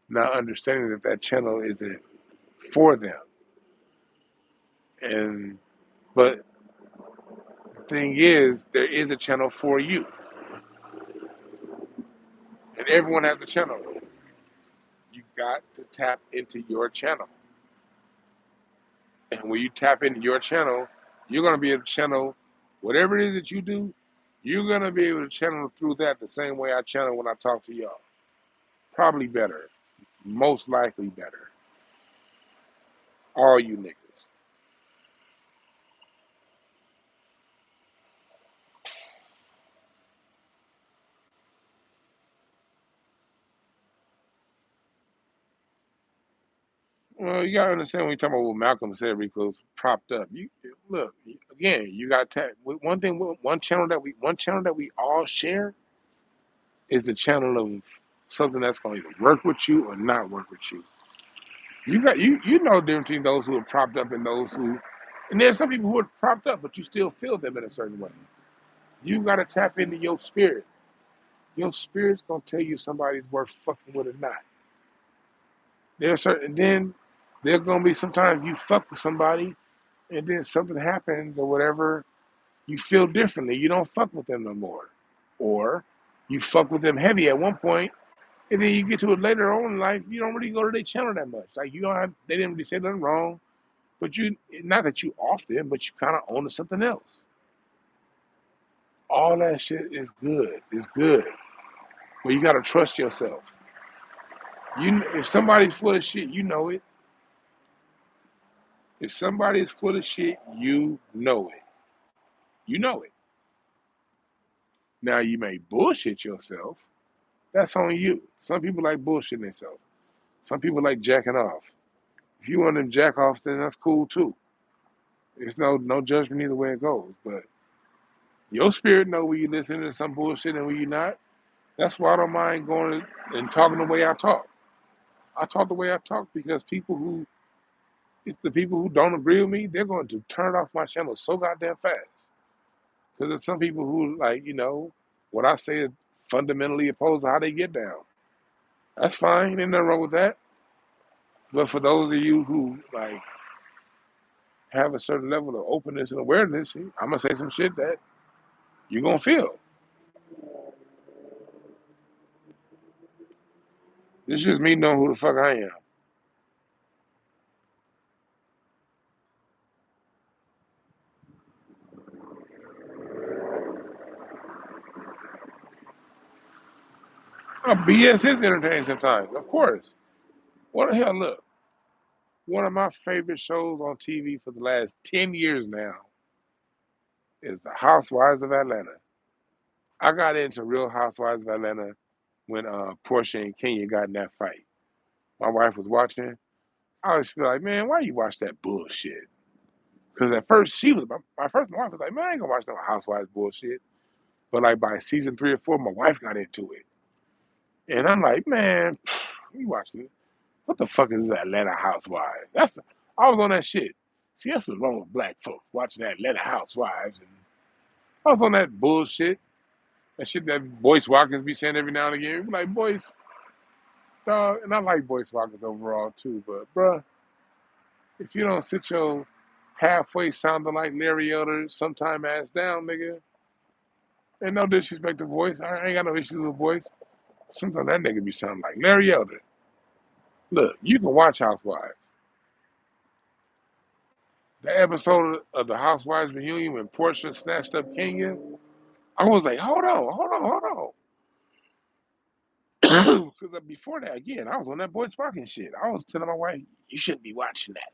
not understanding that that channel isn't for them. And but the thing is, there is a channel for you, and everyone has a channel. You got to tap into your channel, and when you tap into your channel, you're gonna be able to channel whatever it is that you do. You're gonna be able to channel through that the same way I channel when I talk to y'all. Probably better, most likely better. All you niggas. Well, you gotta understand when you're talking about what Malcolm said, Rico's propped up. You look again. You got to one channel that we all share is the channel of something that's going to either work with you or not work with you. You know the difference between those who are propped up and those who, and there's some people who are propped up, but you still feel them in a certain way. You got to tap into your spirit. Your spirit's gonna tell you if somebody's worth fucking with or not. Then there's gonna be sometimes you fuck with somebody and then something happens or whatever, you feel differently. You don't fuck with them no more. Or you fuck with them heavy at one point, and then you get to it later on in life, you don't really go to their channel that much. Like they didn't really say nothing wrong, but not that you off them, but you kind of own to something else. All that shit is good. It's good. But you gotta trust yourself. If somebody's full of shit, you know it. If somebody's full of shit, you know it. You know it. Now you may bullshit yourself. That's on you. Some people like bullshitting themselves. Some people like jacking off. If you want them jack offs, then that's cool too. There's no judgment either way it goes. But your spirit know when you listening to some bullshit and when you're not. That's why I don't mind going and talking the way I talk. I talk the way I talk because the people who don't agree with me, they're going to turn off my channel so goddamn fast. Because there's some people who what I say is fundamentally opposed to how they get down. That's fine. Ain't nothing wrong with that. But for those of you who like have a certain level of openness and awareness, I'm gonna say some shit that you're gonna feel. This is just me knowing who the fuck I am. BS is entertaining sometimes, of course. What the hell? Look, one of my favorite shows on TV for the last 10 years now is The Housewives of Atlanta. I got into Real Housewives of Atlanta when Portia and Kenya got in that fight. My wife was watching. I always feel like, man, why you watch that bullshit? Because at first my wife was like, man, I ain't gonna watch no Housewives bullshit. But like by season 3 or 4, my wife got into it. And I'm like, man, you watching it. What the fuck is Atlanta Housewives? I was on that shit. See, that's what's wrong with black folks, watching that Atlanta Housewives. And I was on that bullshit. That shit that Boyce Watkins be saying every now and again. Be like, Boyce, dog, and I like Boyce Watkins overall too, but bruh, if you don't sit your halfway sounding like Larry Elder sometime ass down, nigga, and no disrespect to voice, I ain't got no issues with voice. Sometimes that nigga be sounding like Larry Elder. Look, you can watch Housewives. The episode of the Housewives reunion when Portia snatched up Kenya, I was like, hold on. Because before that, again, I was on that Boyce Watkins shit. I was telling my wife, you shouldn't be watching that.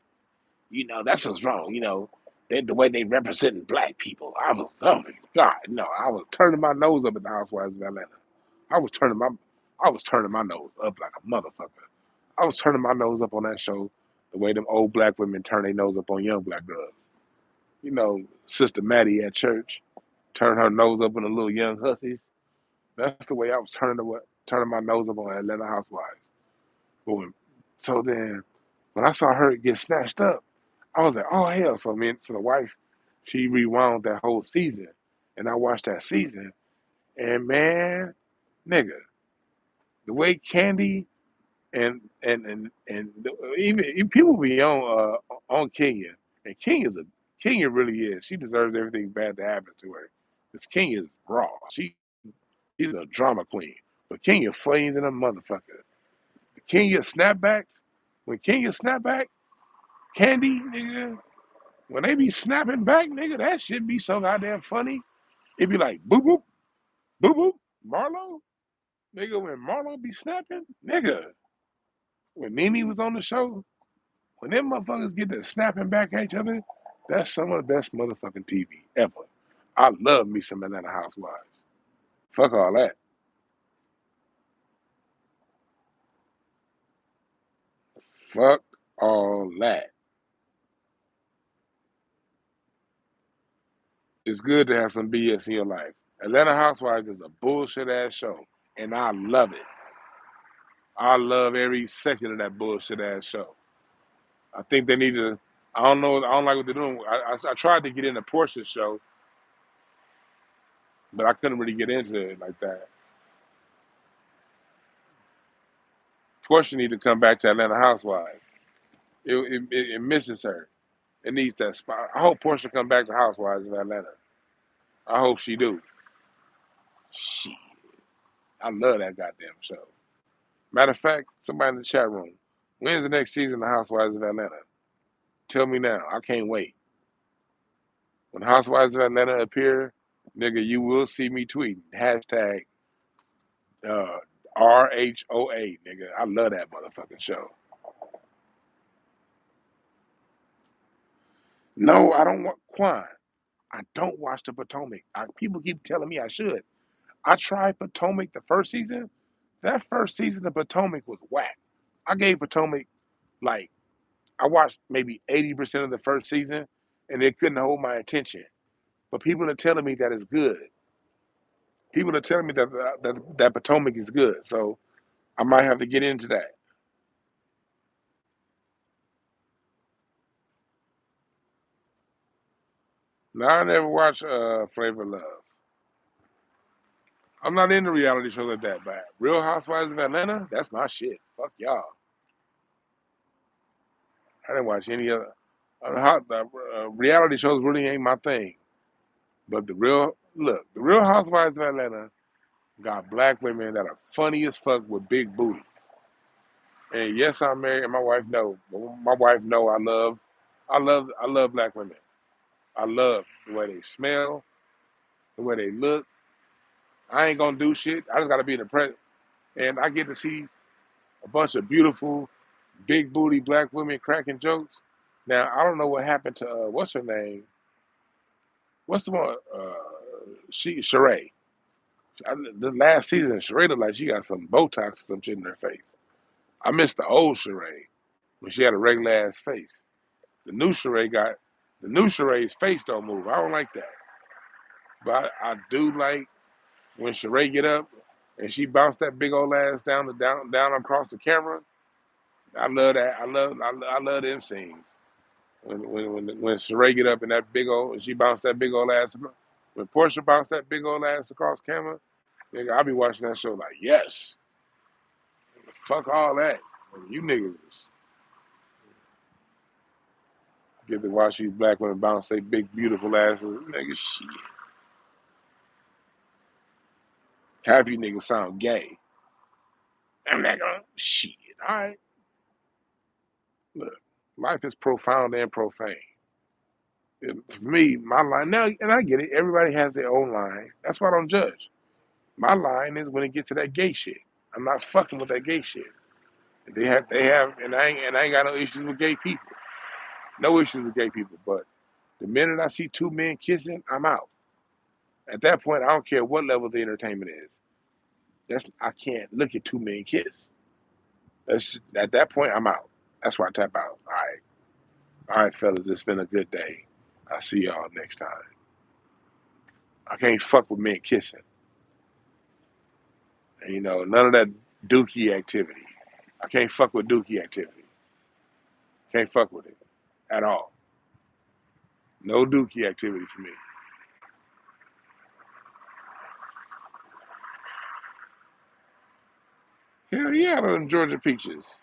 That's what's wrong. The way they representing black people. Oh my God, no, I was turning my nose up at the Housewives of Atlanta. I was turning my, I was turning my nose up like a motherfucker. I was turning my nose up on that show the way them old black women turn their nose up on young black girls. Sister Maddie at church turn her nose up on the little young hussies. That's the way I was turning my nose up on Atlanta Housewives. But so then, when I saw her get snatched up, I was like, oh hell! So the wife, she rewound that whole season, and I watched that season, and man, nigga, the way Candy even people be on Kenya, and Kenya really is. She deserves everything bad that happens to her. Because Kenya is raw. She's a drama queen, but Kenya funny than a motherfucker. The Kenya snapbacks, when Kenya snap back, Candy, nigga. When they be snapping back, nigga, that shit be so goddamn funny. It be like boop boop, boop boop, Marlo. Nigga, when Marlo be snapping, nigga, when Nene was on the show, when them motherfuckers get to snapping back at each other, that's some of the best motherfucking TV ever. I love me some Atlanta Housewives. Fuck all that. Fuck all that. It's good to have some BS in your life. Atlanta Housewives is a bullshit ass show, and I love it. I love every second of that bullshit ass show. I think they need to. I don't know. I don't like what they're doing. I tried to get into Portia's show, but I couldn't really get into it like that. Portia need to come back to Atlanta Housewives. It misses her. It needs that spot. I hope Portia come back to Housewives of Atlanta. I hope she do. Shit, I love that goddamn show. Matter of fact, somebody in the chat room, when's the next season of Housewives of Atlanta? Tell me now. I can't wait. When Housewives of Atlanta appear, nigga, you will see me tweeting hashtag uh, RHOA, nigga. I love that motherfucking show. No, I don't want Quan. I don't watch the Potomac. People keep telling me I should. I tried Potomac the first season. That first season of Potomac was whack. I gave Potomac like I watched maybe 80% of the first season, and it couldn't hold my attention. But people are telling me that it's good. People are telling me that Potomac is good. So I might have to get into that. Now I never watched Flavor of Love. I'm not into reality shows like that, but Real Housewives of Atlanta, that's my shit. Fuck y'all. I didn't watch any other. Reality shows really ain't my thing. But the Real Housewives of Atlanta got black women that are funny as fuck with big booties. And yes, I'm married, and my wife know. My wife know I love black women. I love the way they smell, the way they look. I ain't gonna do shit. I just gotta be in the present, and I get to see a bunch of beautiful, big booty black women cracking jokes. Now I don't know what happened to what's her name? What's the one? Sheree. The last season, Sheree looked like she got some Botox or some shit in her face. I miss the old Sheree when she had a regular ass face. The new Sheree's face don't move. I don't like that. But I do like when Sheree get up and she bounce that big old ass down across the camera. I love that. I love them scenes. When Sheree get up and that big old she bounced that big old ass. When Portia bounced that big old ass across camera, nigga, I'll be watching that show like, yes, fuck all that. You niggas get to watch these black women bounce their big beautiful asses. Nigga, shit. Half you niggas sound gay. I'm not gonna shit. All right. Look, life is profound and profane. For me, my line now, and I get it. Everybody has their own line. That's why I don't judge. My line is when it gets to that gay shit. I'm not fucking with that gay shit. They have, and I ain't got no issues with gay people. No issues with gay people. But the minute I see two men kissing, I'm out. At that point, I don't care what level the entertainment is. I can't look at two men kiss. At that point, I'm out. That's why I tap out. All right, fellas, it's been a good day. I'll see y'all next time. I can't fuck with men kissing. And, none of that dookie activity. I can't fuck with dookie activity. Can't fuck with it at all. No dookie activity for me. Hell yeah, I love them Georgia peaches.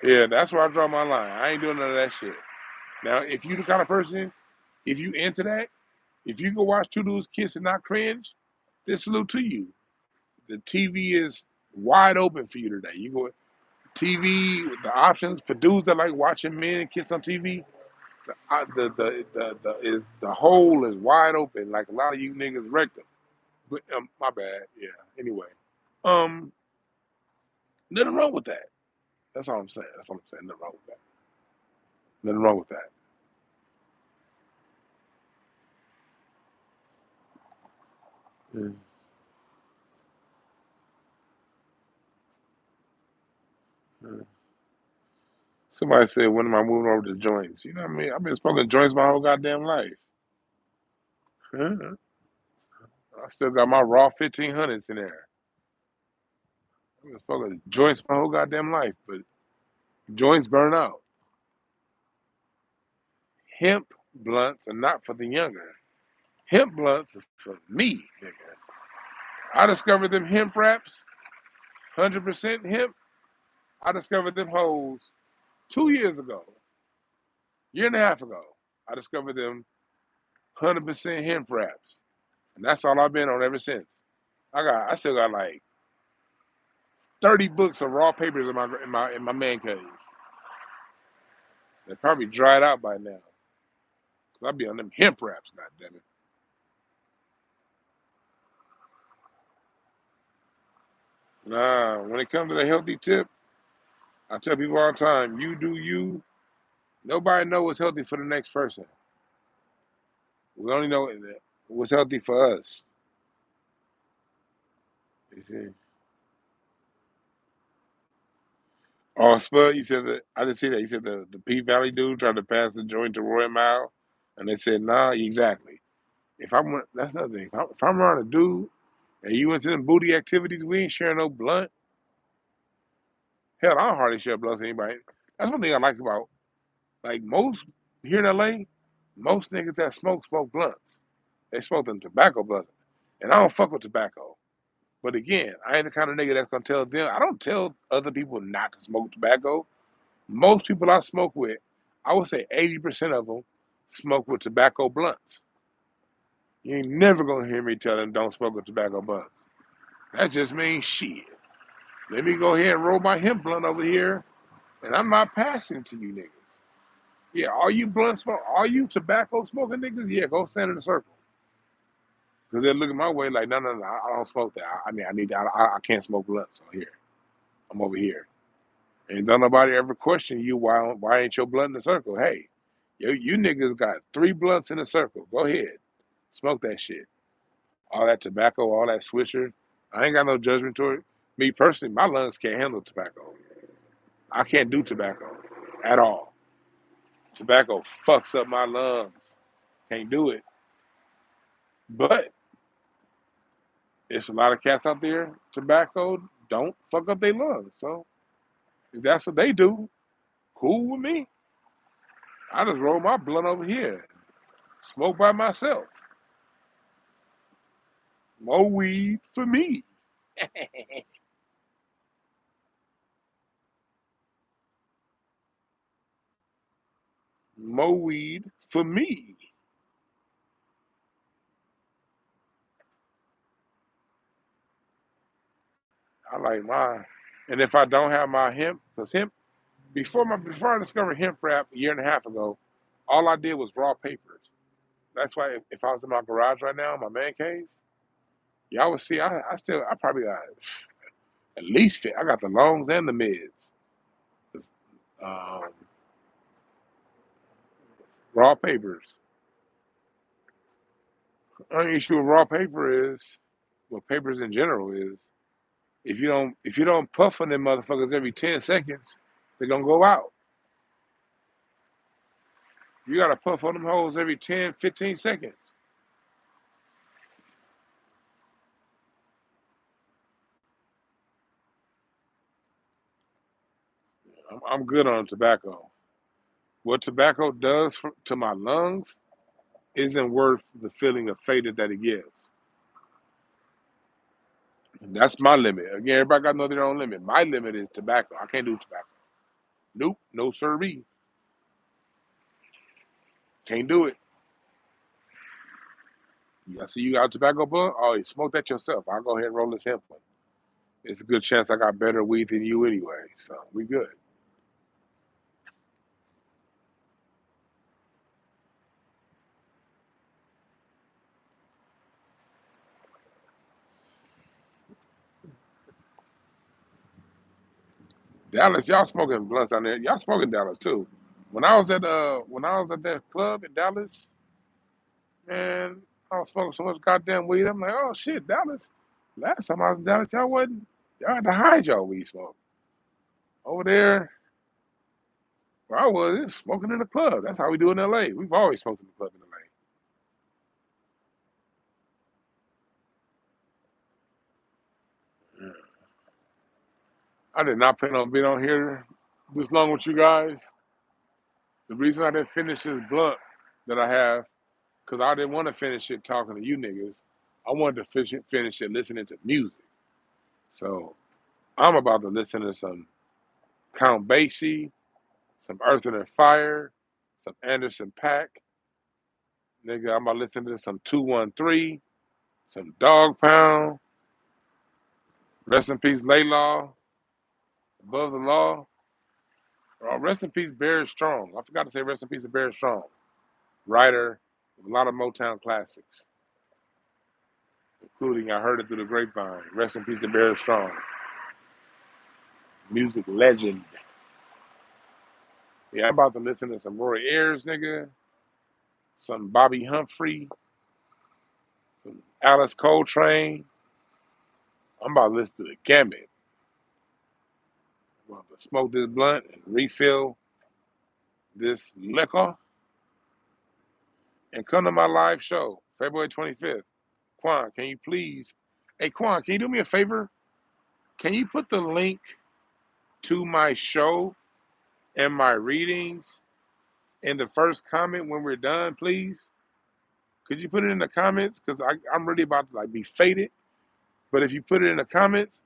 Yeah, that's where I draw my line. I ain't doing none of that shit. Now, if you the kind of person, if you into that, if you go watch two dudes kiss and not cringe, then salute to you. The TV is wide open for you today. You go TV, the options for dudes that like watching men kiss on TV. The hole is wide open. Like a lot of you niggas wrecked them. But my bad. Yeah. Anyway, um, nothing wrong with that. That's all I'm saying. That's all I'm saying. Nothing wrong with that. Nothing wrong with that. Mm. Mm. Somebody said, when am I moving over to joints? You know what I mean? I've been smoking joints my whole goddamn life. Huh? I still got my raw 1500s in there. I've been smoking joints my whole goddamn life, but joints burn out. Hemp blunts are not for the younger. Hemp blunts are for me, nigga. I discovered them hemp wraps, 100% hemp. I discovered them hoes 2 years ago, year and a half ago. I discovered them 100% hemp wraps, and that's all I've been on ever since. I still got like 30 books of raw papers in my man cave. They're probably dried out by now, cause I be on them hemp wraps. God damn it. Nah, when it comes to the healthy tip, I tell people all the time, you do you. Nobody know what's healthy for the next person. We only know what's healthy for us. You see? Oh, Spud, you said that. I didn't see that. You said the P Valley dude tried to pass the joint to Roy Mile, and they said, nah, exactly. That's another thing. If I'm around a dude and you into them booty activities, we ain't sharing no blunt. Hell, I don't hardly share blunts with anybody. That's one thing I like about, like, most here in LA, most niggas that smoke blunts. They smoke them tobacco blunts. And I don't fuck with tobacco. But again, I ain't the kind of nigga that's gonna tell them. I don't tell other people not to smoke tobacco. Most people I smoke with, I would say 80% of them smoke with tobacco blunts. You ain't never gonna hear me tell them don't smoke with tobacco blunts. That just means shit. Let me go ahead and roll my hemp blunt over here, and I'm not passing to you niggas. Yeah, all you blunt smoke, all you tobacco smoking niggas, yeah, go stand in a circle. Because they're looking my way like, no, I don't smoke that. I can't smoke blunts on here. I'm over here. And don't nobody ever question you why ain't your blunt in the circle? Hey, you niggas got 3 blunts in a circle. Go ahead. Smoke that shit. All that tobacco, all that swisher. I ain't got no judgment toward it. Me personally, my lungs can't handle tobacco. I can't do tobacco at all. Tobacco fucks up my lungs. Can't do it. But it's a lot of cats out there, tobacco don't fuck up their lungs. So if that's what they do, cool with me. I just roll my blunt over here, smoke by myself. More weed for me. More weed for me. I like mine. And if I don't have my hemp, because hemp, before I discovered hemp wrap a year and a half ago, all I did was raw papers. That's why if I was in my garage right now, my man cave, y'all would see I probably got at least fit. I got the longs and the mids. Um, raw papers. Only issue with raw paper is, well, papers in general is, if you don't puff on them motherfuckers every 10 seconds, they're gonna go out. You gotta puff on them hoes every 10, 15 seconds. I'm good on tobacco. What tobacco does to my lungs isn't worth the feeling of faded that it gives. And that's my limit. Again, everybody got to know their own limit. My limit is tobacco. I can't do tobacco. Nope, no siree. Can't do it. I see you got a tobacco blunt. Oh, you smoke that yourself. I'll go ahead and roll this hemp one. It's a good chance I got better weed than you anyway, so we good. Dallas, y'all smoking blunts out there. Y'all smoking Dallas too. When I was at that club in Dallas, man, I was smoking so much goddamn weed. I'm like, oh shit, Dallas. Last time I was in Dallas, y'all had to hide y'all weed smoke. Over there where I was, it's smoking in the club. That's how we do in LA. We've always smoked in the club in LA. Yeah. I did not plan on being on here this long with you guys. The reason I didn't finish this blunt that I have, because I didn't want to finish it talking to you niggas. I wanted to finish it listening to music. So I'm about to listen to some Count Basie, some Earth and Fire, some Anderson Paak. Nigga, I'm about to listen to some 213, some Dog Pound, rest in peace Laylaw, Above the Law. Rest in peace Barry Strong. I forgot to say rest in peace to Barry Strong. Writer of a lot of Motown classics, including I Heard It Through the Grapevine. Rest in peace to Barry Strong. Music legend. Yeah, I'm about to listen to some Roy Ayers, nigga, some Bobby Humphrey, some Alice Coltrane. I'm about to listen to the gamut. I'm about to smoke this blunt and refill this liquor and come to my live show, February 25th. Quan, can you please? Hey, Quan, can you do me a favor? Can you put the link to my show and my readings in the first comment when we're done, please? Could you put it in the comments? Because I'm really about to like be faded. But if you put it in the comments,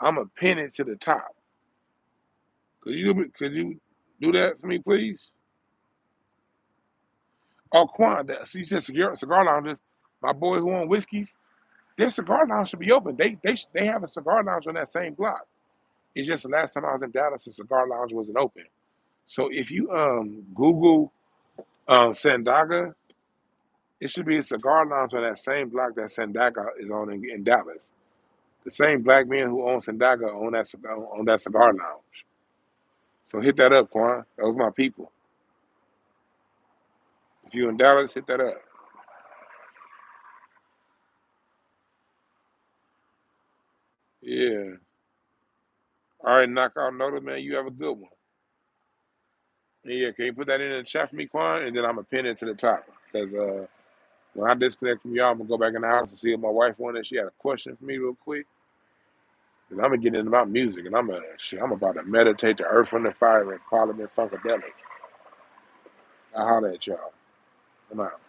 I'm going to pin it to the top. Could you do that for me, please? Oh, Quan, so you said cigar lounges. My boy who own whiskeys, their cigar lounge should be open. They have a cigar lounge on that same block. It's just the last time I was in Dallas, the cigar lounge wasn't open. So if you Google Sandaga, it should be a cigar lounge on that same block that Sandaga is on in Dallas. The same black men who own Sandaga own that cigar lounge. So hit that up, Quan. Those my people. If you in Dallas, hit that up. Yeah. All right, knockout notice, man. You have a good one. And yeah, can you put that in the chat for me, Quan? And then I'm gonna pin it to the top. Because when I disconnect from y'all, I'm gonna go back in the house and see if my wife wanted. She had a question for me real quick. And I'm gonna get into my music, and I'm about to meditate to Earth, Wind, and Fire and Parliament Funkadelic. I'll holler at y'all. I'm out.